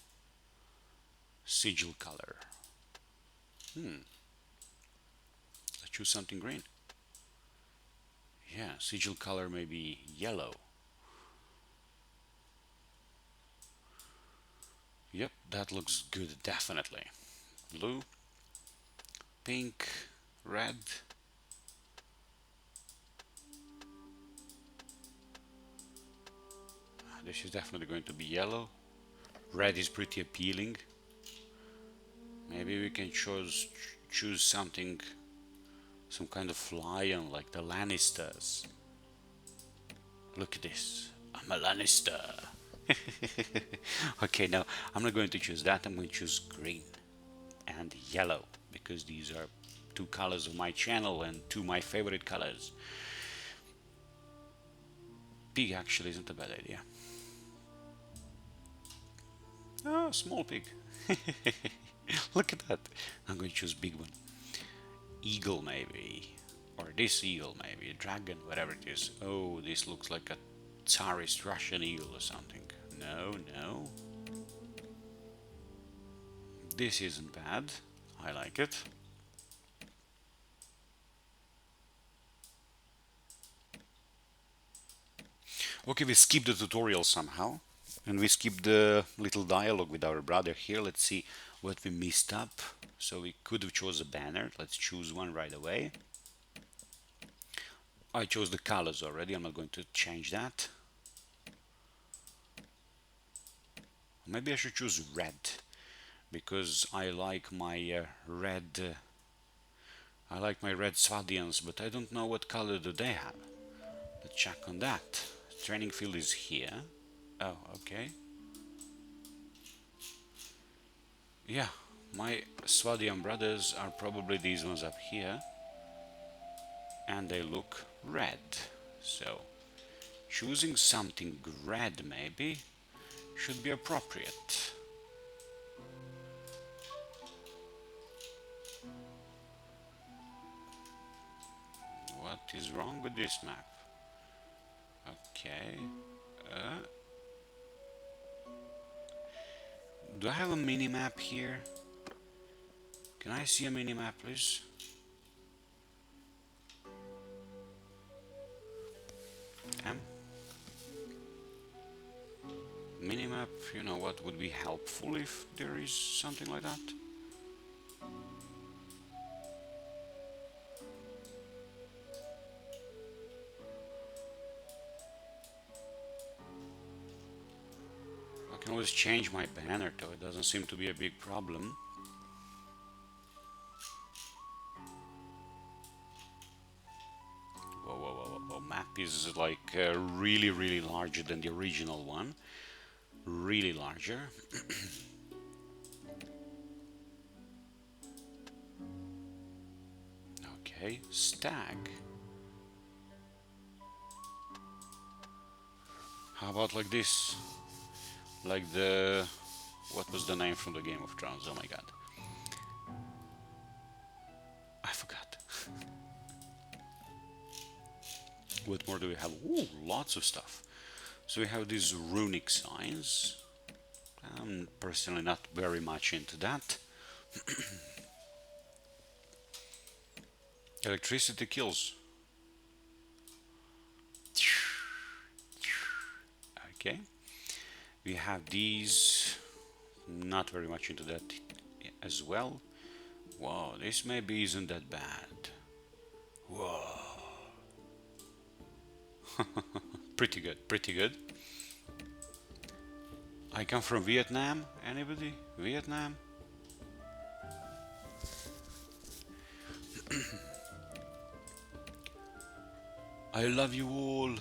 Sigil color. Let's choose something green. Yeah, sigil color may be yellow. Yep, that looks good, definitely. Blue, pink, red. This is definitely going to be yellow. Red is pretty appealing. Maybe we can choose something, some kind of lion like the Lannisters. Look at this. I'm a Lannister. Okay, now I'm not going to choose that. I'm going to choose green and yellow because these are 2 colors of my channel and 2 my favorite colors. Pig actually isn't a bad idea. Oh, small pig. Look at that. I'm going to choose big one. Eagle maybe. Or this eagle maybe. Dragon, whatever it is. Oh, this looks like a Tsarist Russian eagle or something. No, no. This isn't bad. I like it. Okay, we skipped the tutorial somehow. And we skipped the little dialogue with our brother here. Let's see what we missed up. So we could have chose a banner. Let's choose one right away. I chose the colors already. I'm not going to change that. Maybe I should choose red because I like my red. I like my red Swadians, but I don't know what color do they have. Let's check on that. Training field is here. Oh, okay. Yeah, my Swadian brothers are probably these ones up here, and they look red. So, choosing something red maybe should be appropriate. What is wrong with this map? Okay. Uh, do I have a mini map here? Can I see a mini map, please? M. Minimap, you know what would be helpful if there is something like that? I can always change my banner though, it doesn't seem to be a big problem. Whoa, whoa, whoa, whoa. Map is like really, really larger than the original one. Really larger. Okay, stag. How about like this? Like the... What was the name from the Game of Thrones? Oh my god. I forgot. What more do we have? Ooh, lots of stuff. So we have these runic signs. I'm personally not very much into that. Electricity kills. Okay. We have these. Not very much into that as well. Wow, this maybe isn't that bad. Whoa. Pretty good, pretty good. I come from Vietnam. Anybody? Vietnam? I love you all.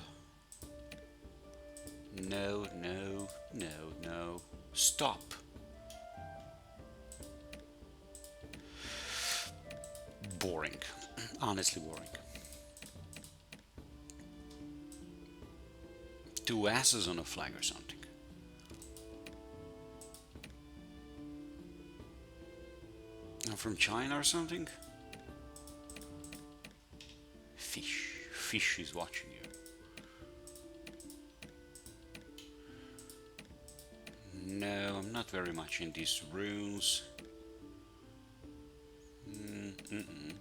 No, no, no, no. Stop. Boring. Honestly boring. Two asses on a flag or something. I'm from China or something? Fish. Fish is watching you. No, I'm not very much in these runes. Mm-mm.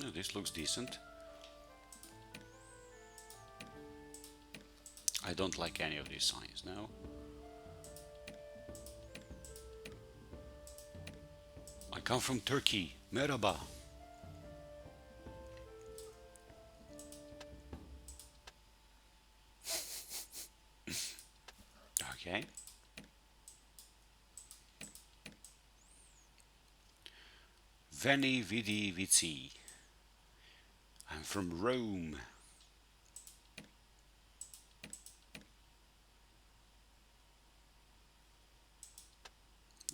No, this looks decent. I don't like any of these signs now. I come from Turkey. Merhaba. Okay. Veni vidi vici. I'm from Rome.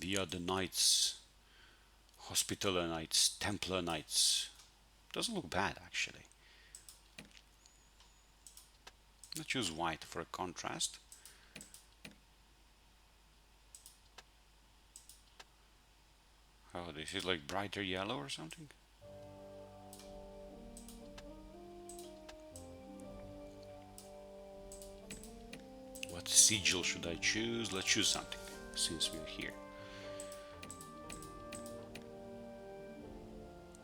We are the knights. Hospitaller knights, Templar knights. Doesn't look bad actually. Let's choose white for a contrast. Oh, this is like brighter yellow or something? What sigil should I choose? Let's choose something, since we're here.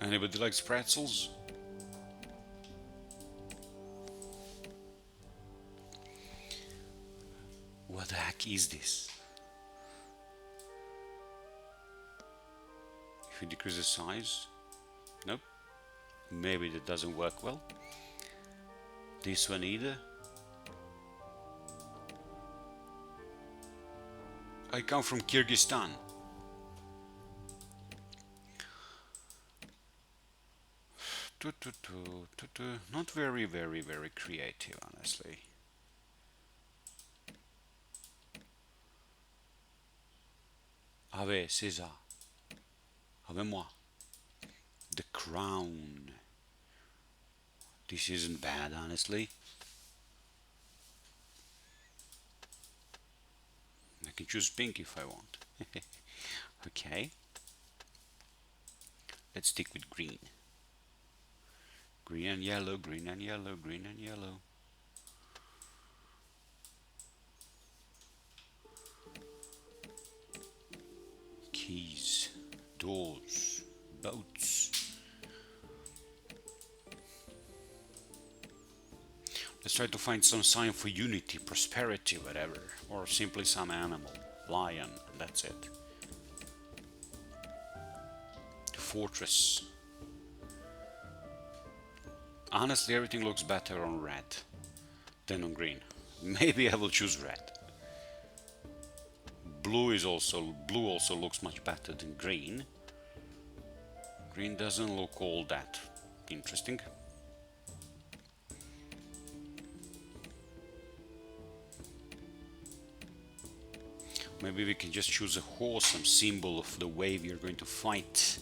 Anybody likes pretzels? What the heck is this? If you decrease the size? Nope. Maybe that doesn't work well. This one either. I come from Kyrgyzstan. Not very, very, very creative, honestly. Ave César. Ave moi. The crown. This isn't bad, honestly. I can choose pink if I want. Okay. Let's stick with green. Green and yellow, green and yellow, green and yellow. Keys. Doors. Let's try to find some sign for unity, prosperity, whatever. Or simply some animal. Lion, and that's it. Fortress. Honestly, everything looks better on red than on green. Maybe I will choose red. Blue also looks much better than green. Green doesn't look all that interesting. Maybe we can just choose a horse, some symbol of the way we are going to fight.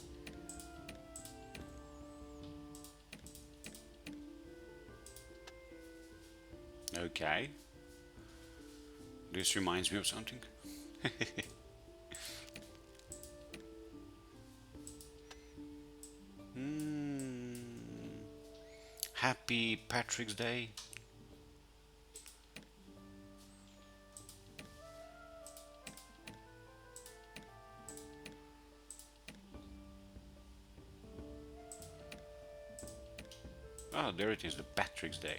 Okay. This reminds me of something. Happy Patrick's Day. Ah, there it is, the Patrick's Day.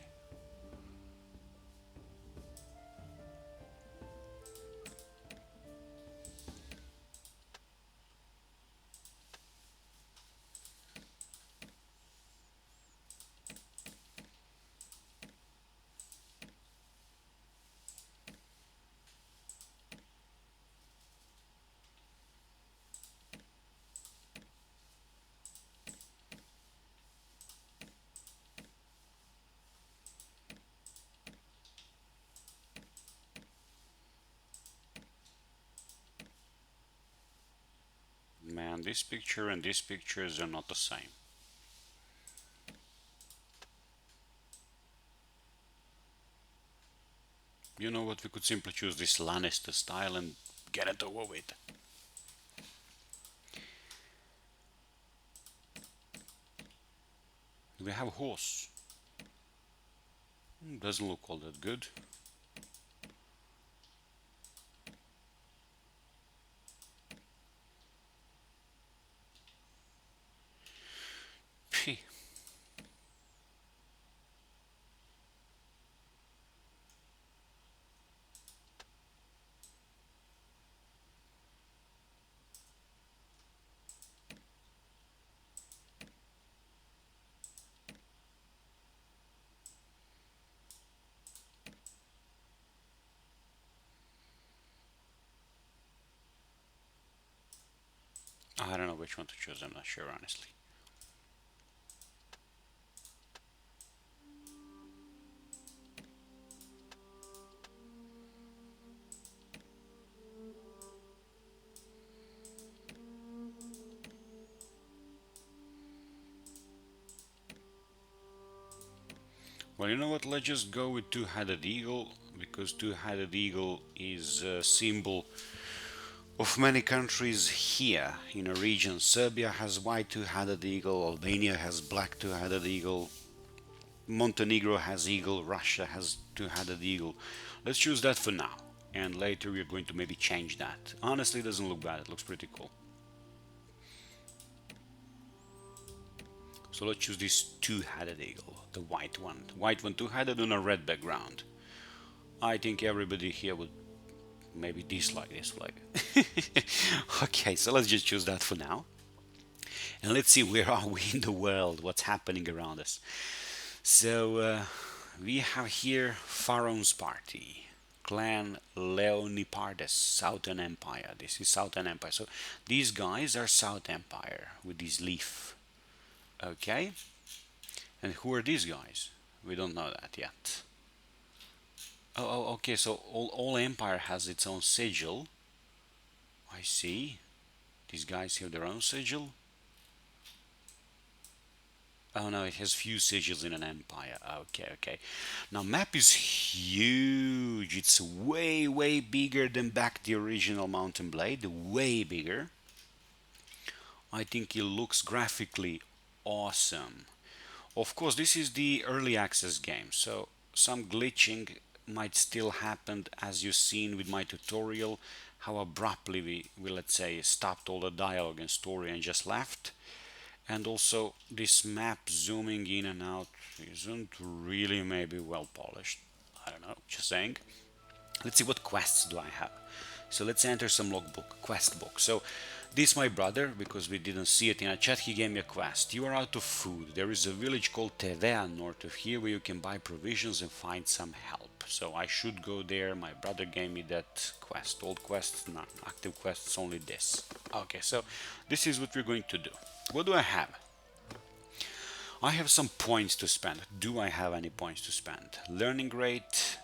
Man, this picture and these pictures are not the same. You know what? We could simply choose this Lannister style and get it over with. We have a horse. Doesn't look all that good. Phew. I don't know which one to choose. I'm not sure, honestly. Well, you know what? Let's just go with two-headed eagle because two-headed eagle is a symbol of many countries here in a region. Serbia has white two-headed eagle, Albania has black two-headed eagle, Montenegro has eagle, Russia has two-headed eagle. Let's choose that for now, and later we're going to maybe change that. Honestly, it doesn't look bad. It looks pretty cool. So let's choose this two-headed eagle, the white one. The white one two-headed on a red background. I think everybody here would maybe dislike this flag. Okay, so let's just choose that for now. And let's see where are we in the world, what's happening around us. So we have here Pharaoh's party, Clan Leonipardes, Southern Empire. This is Southern Empire. So these guys are South Empire with this leaf. Okay, and who are these guys? We don't know that yet. Okay. So all empire has its own sigil. I see. These guys have their own sigil. Oh no, it has few sigils in an empire. Okay, okay. Now map is huge. It's way bigger than back the original Mountain Blade. Way bigger. I think it looks graphically awesome. Of course, this is the early access game, so some glitching might still happen as you've seen with my tutorial, how abruptly we let's say stopped all the dialogue and story and just left. And also, this map zooming in and out isn't really maybe well polished. I don't know, just saying. Let's see what quests do I have. So let's enter some logbook, quest book. So this my brother, because we didn't see it in a chat, he gave me a quest. You are out of food. There is a village called Tevea north of here where you can buy provisions and find some help. So I should go there. My brother gave me that quest. Old quests, not active quests, only this. Okay, so this is what we're going to do. What do I have? I have some points to spend. Do I have any points to spend? Learning rate,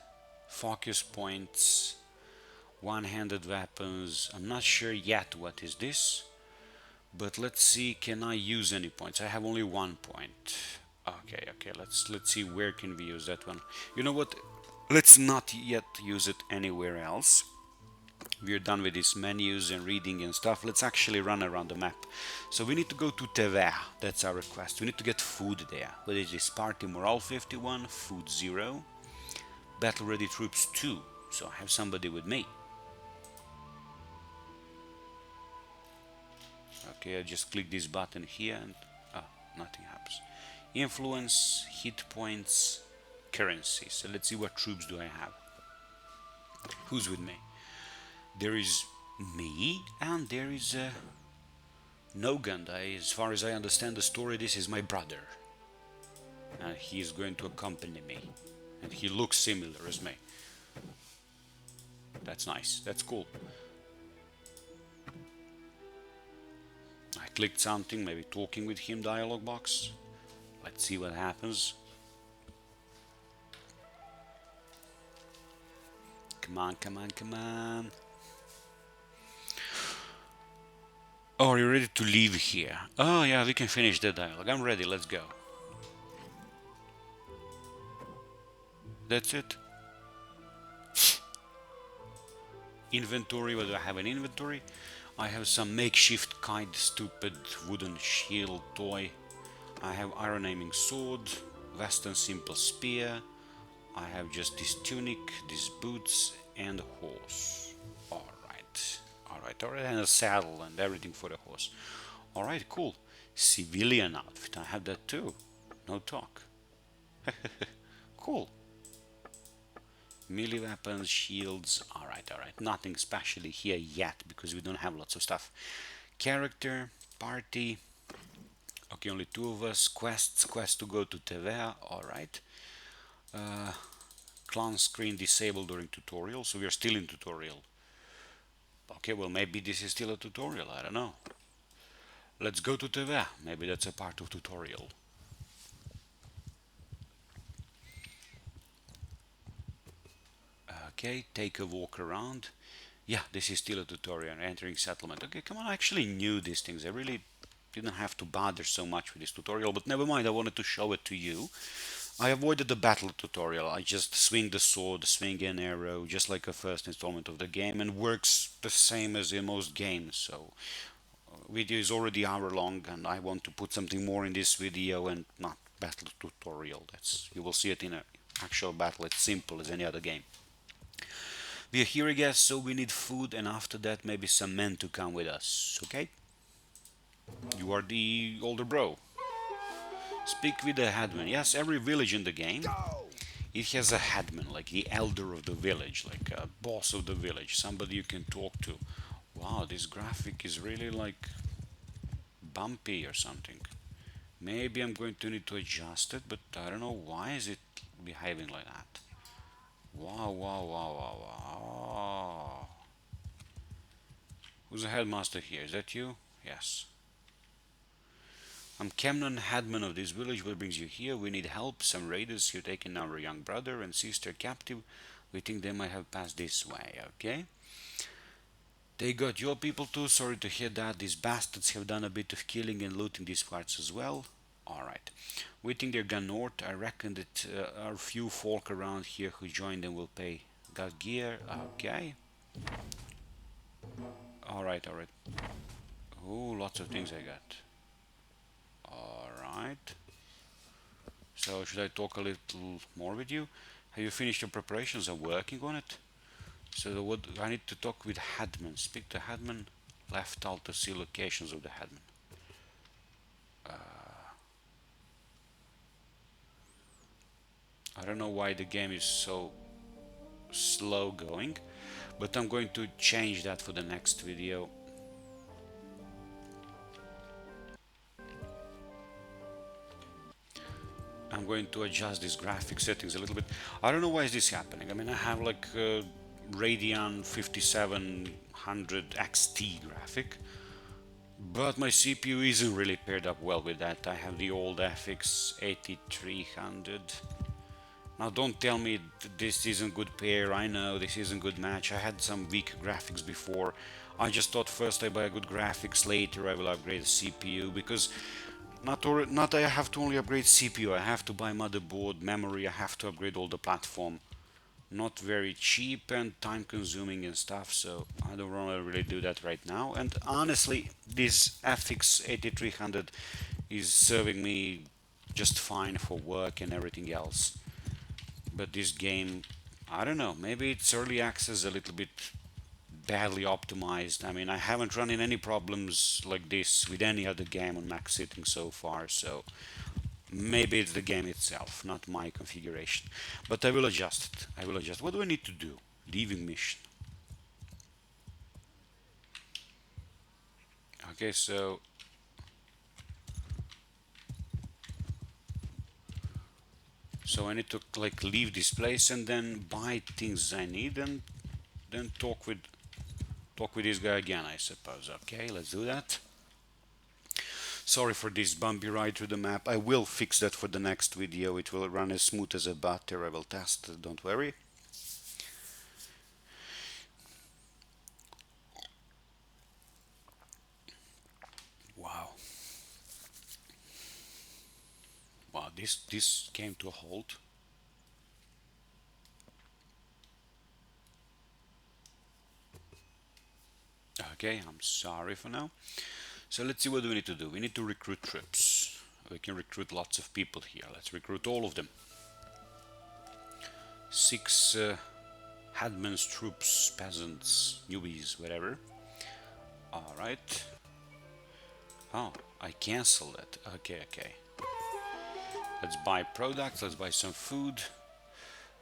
focus points, one-handed weapons. I'm not sure yet what is this, but let's see. Can I use any points? I have only 1 point. Okay. Let's see where can we use that one. You know what? Let's not yet use it anywhere else. We're done with these menus and reading and stuff. Let's actually run around the map. So we need to go to Tevea. That's our request. We need to get food there. What is this? Party morale 51, food 0, battle ready troops 2. So I have somebody with me. Okay, I just click this button here and nothing happens. Influence, hit points, currency. So let's see what troops do I have. Who's with me? There is me and there is Nogand. As far as I understand the story, this is my brother. And he is going to accompany me. And he looks similar as me. That's nice. That's cool. I clicked something, maybe talking with him dialog box. Let's see what happens. Come on. Oh, are you ready to leave here? Oh yeah, we can finish the dialogue. I'm ready, let's go. That's it. Inventory, what do I have in inventory? I have some makeshift kind stupid wooden shield toy. I have iron aiming sword, western simple spear. I have just this tunic, these boots, and a horse. Alright, and a saddle and everything for the horse. Alright, cool. Civilian outfit, I have that too. No talk. Cool. Melee weapons, shields. Alright. Nothing specially here yet because we don't have lots of stuff. Character, party. Okay, only 2 of us. Quests, quest to go to Tevea. Alright. Clan screen disabled during tutorial, so we are still in tutorial. Okay, well maybe this is still a tutorial, I don't know. Let's go to Tevea. Maybe that's a part of tutorial. Okay, take a walk around. Yeah, this is still a tutorial. Entering settlement. Okay, come on, I actually knew these things. I really didn't have to bother so much with this tutorial, but never mind, I wanted to show it to you. I avoided the battle tutorial. I just swing the sword, swing an arrow, just like a first installment of the game, and works the same as in most games. So, video is already hour long, and I want to put something more in this video and not battle tutorial. That's you will see it in an actual battle. It's simple as any other game. We are here, I guess, so we need food, and after that, maybe some men to come with us. Okay? You are the older bro. Speak with the headman. Yes, every village in the game, it has a headman, like the elder of the village, like a boss of the village, somebody you can talk to. Wow, this graphic is really like bumpy or something. Maybe I'm going to need to adjust it, but I don't know why is it behaving like that. Wow. Who's the headmaster here? Is that you? Yes. I'm Camnon, headman of this village. What brings you here? We need help. Some raiders here taking our young brother and sister captive. We think they might have passed this way, okay? They got your people too. Sorry to hear that. These bastards have done a bit of killing and looting these parts as well. Alright. We think they're gone north. I reckon that our few folk around here who joined them will pay. Got gear. Okay. Alright. Oh, lots of things I got. Alright. So should I talk a little more with you? Have you finished your preparations? I'm working on it. So what I need to talk with Headman. Speak to Headman. Left alt to see locations of the Headman. I don't know why the game is so slow going, but I'm going to change that for the next video. I'm going to adjust these graphic settings a little bit. I don't know why is this happening. I mean, I have like a Radeon 5700 XT graphic, but my CPU isn't really paired up well with that. I have the old FX 8300. Now don't tell me this isn't good pair. I know this isn't good match. I had some weak graphics before. I just thought first I buy a good graphics, later I will upgrade the CPU, because not I have to only upgrade CPU, I have to buy motherboard, memory, I have to upgrade all the platform. Not very cheap and time consuming and stuff, so I don't want to really do that right now. And honestly, this FX 8300 is serving me just fine for work and everything else. But this game, I don't know, maybe it's early access, a little bit badly optimized. I mean, I haven't run in any problems like this with any other game on max settings so far, so maybe it's the game itself, not my configuration. But I will adjust it. I will adjust. What do I need to do? Leaving mission. Okay, so I need to like leave this place and then buy things I need and then talk with this guy again, I suppose. Okay, let's do that. Sorry for this bumpy ride through the map. I will fix that for the next video. It will run as smooth as a butter. I will test, don't worry. Wow. Wow, this came to a halt. Okay, I'm sorry for now. So let's see what do we need to do. We need to recruit troops. We can recruit lots of people here. Let's recruit all of them. 6 headmen's troops, peasants, newbies, whatever. Alright. Oh, I canceled it. Okay, okay. Let's buy products, let's buy some food.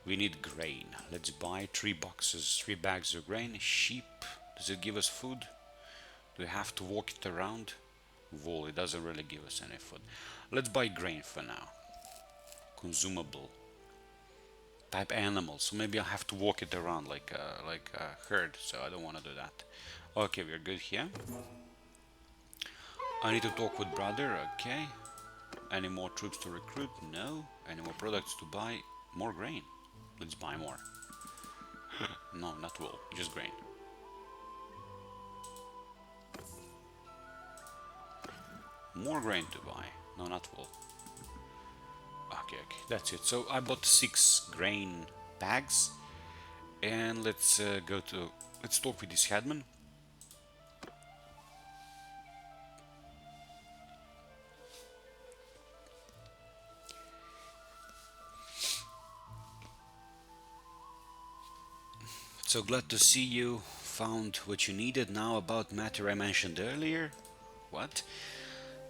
We need grain. Let's buy 3 bags of grain. Sheep. Does it give us food? Do we have to walk it around? Wool, it doesn't really give us any food. Let's buy grain for now. Consumable. Type animal, so maybe I have to walk it around like a herd, so I don't want to do that. Okay, we're good here. I need to talk with brother, okay. Any more troops to recruit? No. Any more products to buy? More grain. Let's buy more. No, not wool, just grain. More grain to buy. No, not wool. Okay, okay, that's it. So I bought 6 grain bags, and let's let's talk with this headman. So glad to see you found what you needed. Now about matter I mentioned earlier. What?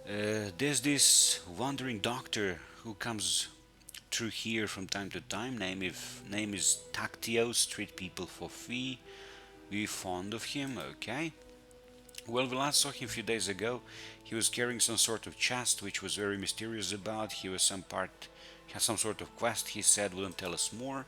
There's this wandering doctor who comes through here from time to time. Name is Tactios. Treat people for free. We fond of him. Okay. Well, we last saw him a few days ago. He was carrying some sort of chest, which was very mysterious about. He had some sort of quest. He said wouldn't tell us more.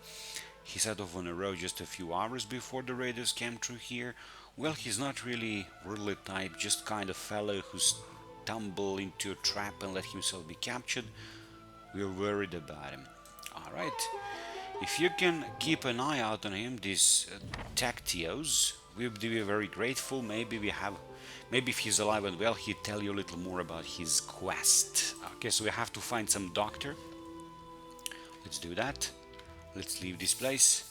He set off on a road just a few hours before the raiders came through here. Well, he's not really worldly type, just kind of fellow who stumbled into a trap and let himself be captured. We're worried about him. Alright. If you can keep an eye out on him, this Tactios, we'd be very grateful. Maybe if he's alive and well, he'd tell you a little more about his quest. Okay, so we have to find some doctor. Let's do that. Let's leave this place.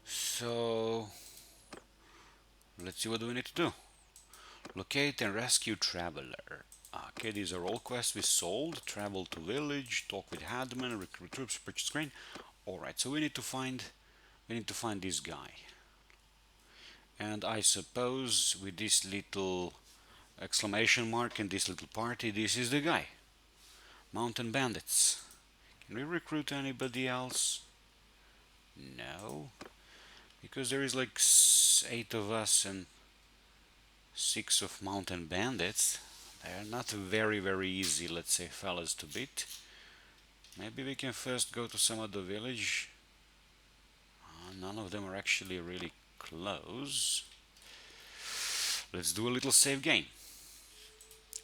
So let's see what do we need to do. Locate and rescue traveler. Okay, these are all quests we sold. Travel to village, talk with Hadman, recruit troops, purchase grain. Alright, so we need to find this guy. And I suppose with this little exclamation mark and this little party, this is the guy. Mountain Bandits. Can we recruit anybody else? No, because there is like 8 of us and 6 of Mountain Bandits. They're not very very easy, let's say, fellas to beat. Maybe we can first go to some other village. None of them are actually really close. Let's do a little save game.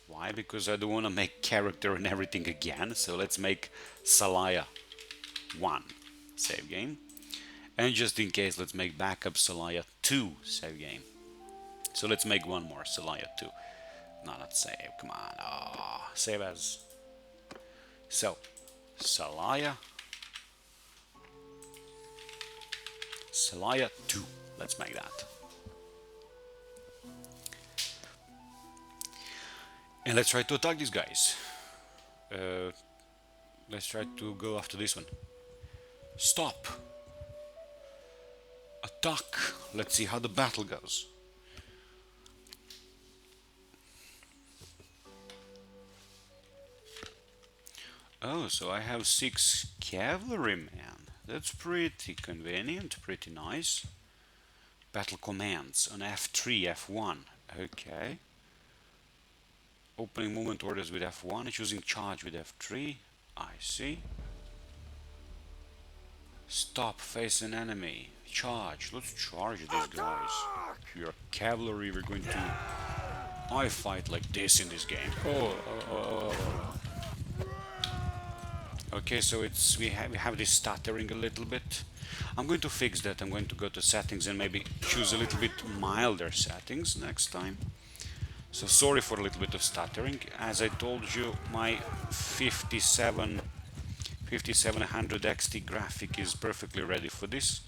Why? Because I don't want to make character and everything again. So let's make Salaya 1 save game. And just in case, let's make backup Salaya 2 save game. So let's make one more Salaya 2. No, not save. Come on. Oh, save as. So, Salaya 2. Let's make that. And let's try to attack these guys. Uh, let's try to go after this one. Stop. Attack. Let's see how the battle goes. Oh, so I have 6 cavalrymen. That's pretty convenient, pretty nice. Battle commands on F3, F1. Okay. Opening movement orders with F1, choosing charge with F3. I see. Stop, face an enemy. Charge. Let's charge these guys. You're cavalry, we're going to. I fight like this in this game. Oh. Okay, so we have this stuttering a little bit. I'm going to fix that. I'm going to go to settings and maybe choose a little bit milder settings next time. So sorry for a little bit of stuttering. As I told you, my 5700 XT graphic is perfectly ready for this,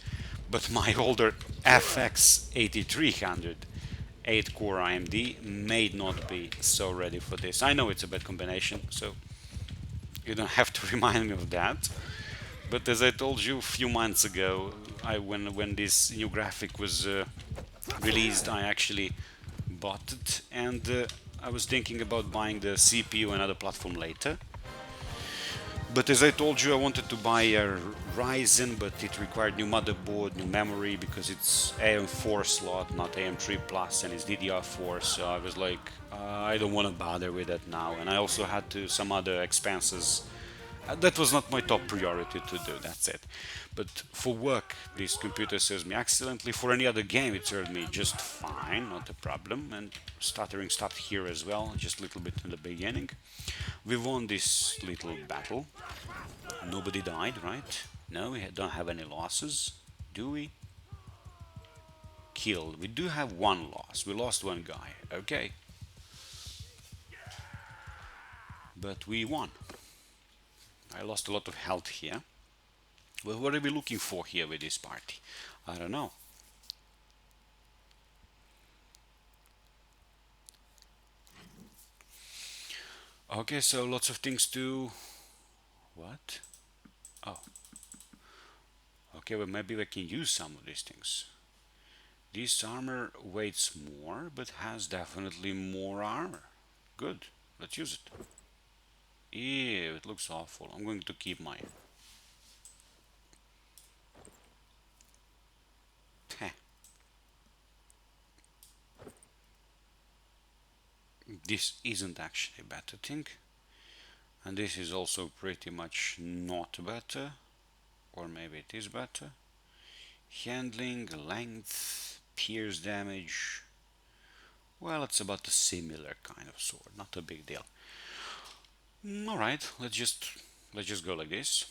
but my older FX 8300 8-core AMD may not be so ready for this. I know it's a bad combination, so you don't have to remind me of that. But as I told you a few months ago, when this new graphic was released, I actually bought it, and I was thinking about buying the CPU and other platform later. But as I told you, I wanted to buy a Ryzen, but it required new motherboard, new memory, because it's AM4 slot, not AM3 Plus, and it's DDR4. So I was like, I don't want to bother with that now. And I also had some other expenses. That was not my top priority to do. That's it. But for work, this computer serves me excellently. For any other game, it served me just fine, not a problem. And stuttering stopped here as well, just a little bit in the beginning. We won this little battle. Nobody died, right? No, we don't have any losses, do we? Killed. We do have one loss. We lost one guy. Okay. But we won. I lost a lot of health here. Well, what are we looking for here with this party? I don't know. Okay, so lots of things to... What? Oh. Okay, well maybe we can use some of these things. This armor weighs more, but has definitely more armor. Good. Let's use it. Ew, it looks awful. I'm going to keep mine. Heh. This isn't actually a better thing. And this is also pretty much not better. Or maybe it is better. Handling, length, pierce damage. Well, it's about a similar kind of sword, not a big deal. Alright, let's just go like this.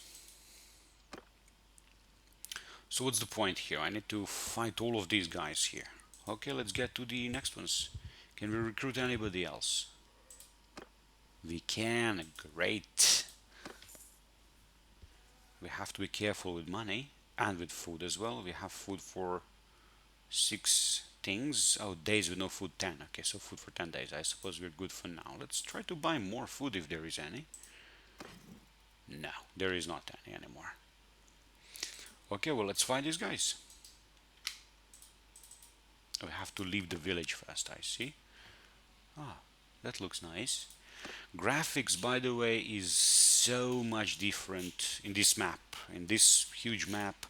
So what's the point here? I need to fight all of these guys here. Okay, let's get to the next ones. Can we recruit anybody else? We can, great. We have to be careful with money and with food as well. We have food for 6 things. Oh, days with no food 10. Okay, so food for 10 days. I suppose we're good for now. Let's try to buy more food if there is any. No, there is not any anymore. Okay, well, let's find these guys. We have to leave the village first, I see. Ah, that looks nice. Graphics, by the way, is so much different in this map. In this huge map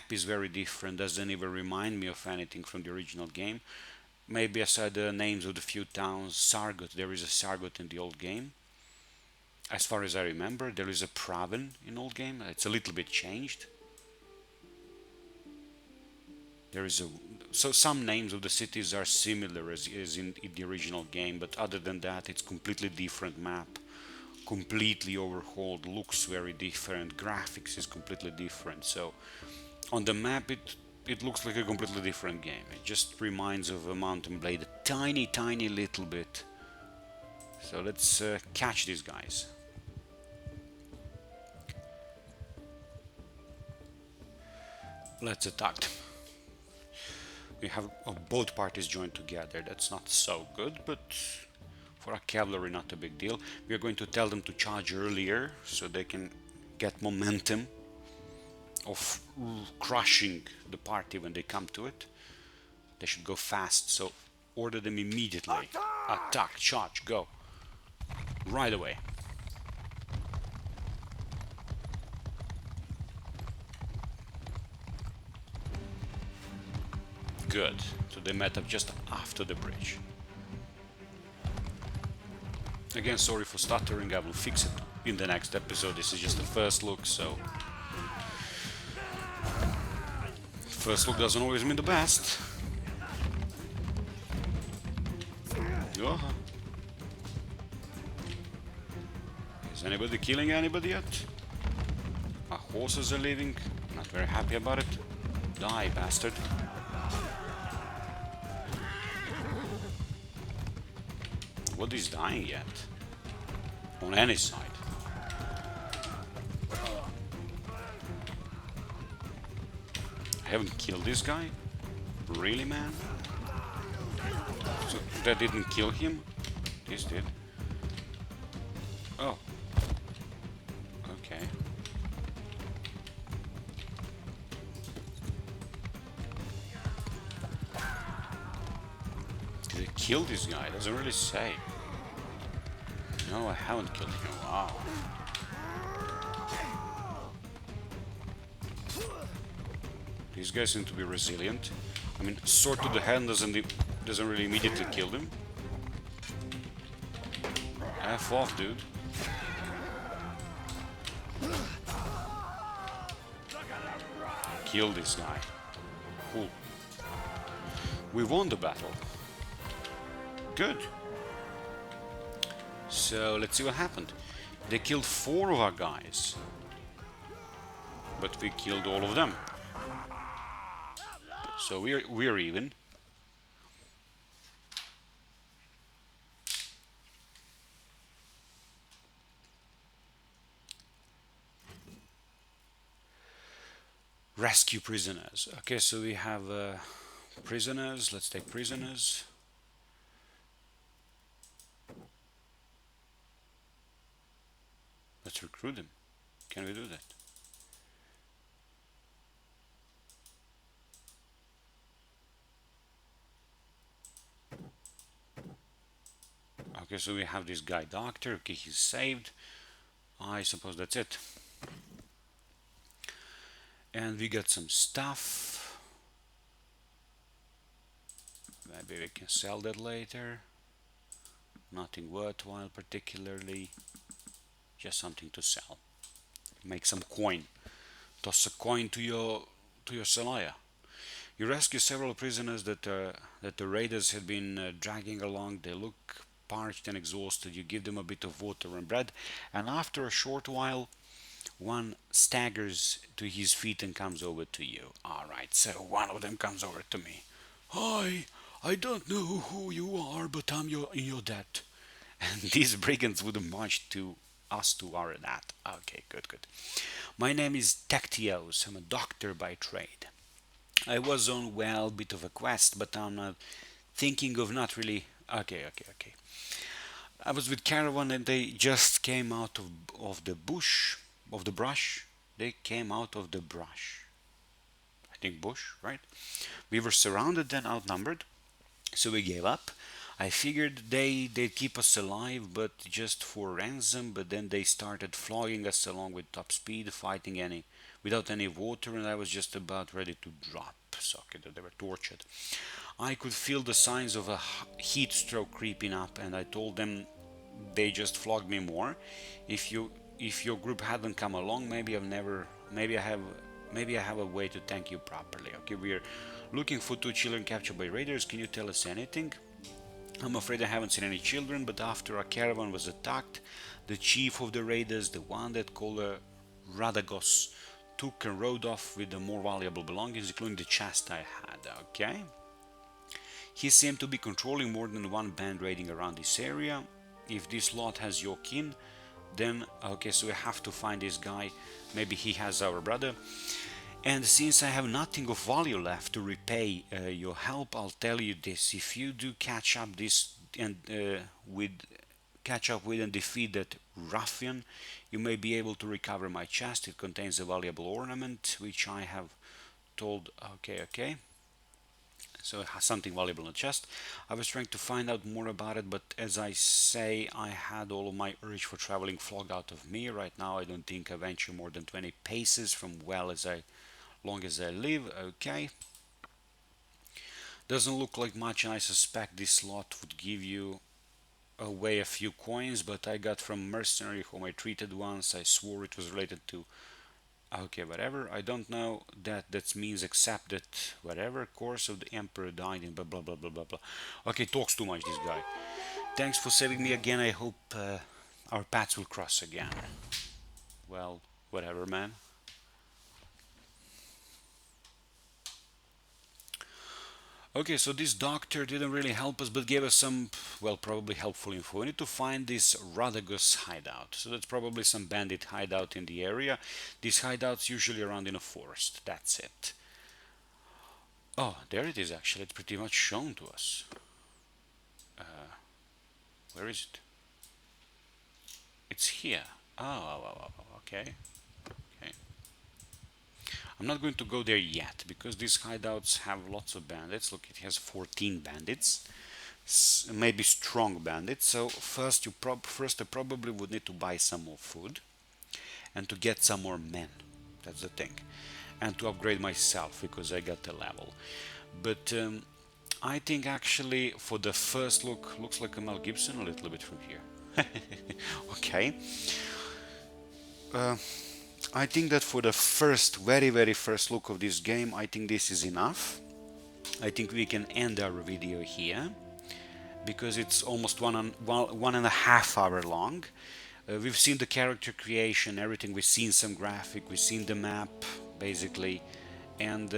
is very different. Doesn't even remind me of anything from the original game. Maybe aside the names of the few towns, Sargot. There is a Sargot in the old game. As far as I remember, there is a Praven in old game. It's a little bit changed. There is a so some names of the cities are similar as in the original game, but other than that, it's completely different map, completely overhauled, looks very different, graphics is completely different. So on the map, it looks like a completely different game. It just reminds of a Mountain Blade a tiny little bit. So let's catch these guys. Let's attack them. We have both parties joined together. That's not so good, but for a cavalry, not a big deal. We are going to tell them to charge earlier so they can get momentum of crushing the party when they come to it. They should go fast, so order them immediately. Attack, charge, go. Right away. Good. So they met up just after the bridge. Again, sorry for stuttering, I will fix it in the next episode. This is just the first look, so first look doesn't always mean the best. Is anybody killing anybody yet? Our horses are leaving. Not very happy about it. Die, bastard. Nobody's dying yet. On any side. I haven't killed this guy? Really, man? So that didn't kill him? This did. Oh. Okay. Did I kill this guy? Doesn't really say. No, I haven't killed him. Wow. These guys seem to be resilient. I mean, sword to the hand doesn't really immediately kill them. F off, dude. Kill this guy. Cool. We won the battle. Good. So let's see what happened. They killed 4 of our guys, but we killed all of them. So we're even. Rescue prisoners. Okay, so we have prisoners. Let's take prisoners. Let's recruit them. Can we do that? Okay, so we have this guy doctor. Okay, he's saved. I suppose that's it. And we got some stuff. Maybe we can sell that later. Nothing worthwhile particularly. Just something to sell. Make some coin. Toss a coin to your Salaya. You rescue several prisoners that the raiders had been dragging along. They look parched and exhausted. You give them a bit of water and bread, and after a short while, one staggers to his feet and comes over to you. Alright, so one of them comes over to me. Hi, I don't know who you are, but I'm in your debt. And these brigands wouldn't march to us to our debt. Okay, good. My name is Tactios. I'm a doctor by trade. I was on, well, bit of a quest, but I'm not thinking of not really. Okay, okay, okay. I was with caravan and they just came out of the bush, of the brush. They came out of the brush. I think bush, right? We were surrounded and outnumbered, so we gave up. I figured they'd keep us alive, but just for ransom. But then they started flogging us along with top speed, fighting any without any water, and I was just about ready to drop. Socket, they were tortured. I could feel the signs of a heat stroke creeping up, and I told them they just flogged me more. If your group hadn't come along, maybe I have a way to thank you properly. Okay, we're looking for two children captured by raiders. Can you tell us anything? I'm afraid I haven't seen any children, but after our caravan was attacked, the chief of the raiders, the one that called Radagos, took and rode off with the more valuable belongings, including the chest I had. Okay. He seemed to be controlling more than one band raiding around this area. If this lot has your kin, then okay, so we have to find this guy. Maybe he has our brother. And since I have nothing of value left to repay your help, I'll tell you this: if you do catch up with and defeat that ruffian, you may be able to recover my chest. It contains a valuable ornament, which I have told. Okay, okay. So it has something valuable in the chest. I was trying to find out more about it, but as I say, I had all of my urge for traveling flogged out of me. Right now, I don't think I venture more than 20 paces from well as I long as I live. Okay. Doesn't look like much, and I suspect this slot would give you away a few coins, but I got from mercenary whom I treated once. I swore it was related to. Okay, whatever. I don't know that means except that whatever course of the emperor died in blah blah blah blah blah blah. Okay, talks too much this guy. Thanks for saving me again. I hope our paths will cross again. Well, whatever, man. Okay, so this doctor didn't really help us, but gave us some, well, probably helpful info. We need to find this Radagus hideout. So that's probably some bandit hideout in the area. These hideouts usually around in a forest. That's it. Oh, there it is actually. It's pretty much shown to us. Where is it? It's here. Okay. Okay. I'm not going to go there yet because these hideouts have lots of bandits. Look, it has 14 bandits. Maybe strong bandits. So first I probably would need to buy some more food and to get some more men. That's the thing. And to upgrade myself because I got the level. But I think actually for the first look, looks like a Mel Gibson a little bit from here. Okay. I think that for the first, very first look of this game, I think this is enough. I think we can end our video here because it's almost one and a half hour long. We've seen the character creation, everything. We've seen some graphic, we've seen the map, basically, and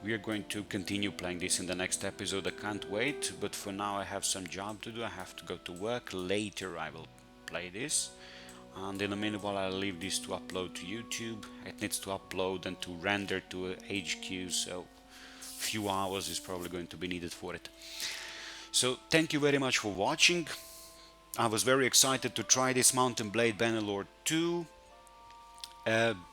we are going to continue playing this in the next episode. I can't wait, but for now I have some job to do. I have to go to work. Later I will play this. And in a minute while I'll leave this to upload to YouTube. It needs to upload and to render to HQ, so a few hours is probably going to be needed for it. So thank you very much for watching. I was very excited to try this Mountain Blade Bannerlord 2.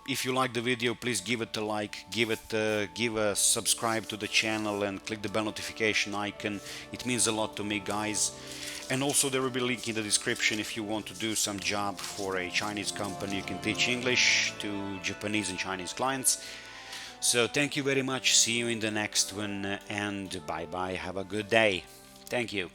If you like the video, please give it a like, give a subscribe to the channel and click the bell notification icon. It means a lot to me, guys. And also there will be a link in the description if you want to do some job for a Chinese company. You can teach English to Japanese and Chinese clients. So thank you very much. See you in the next one and bye bye. Have a good day. Thank you.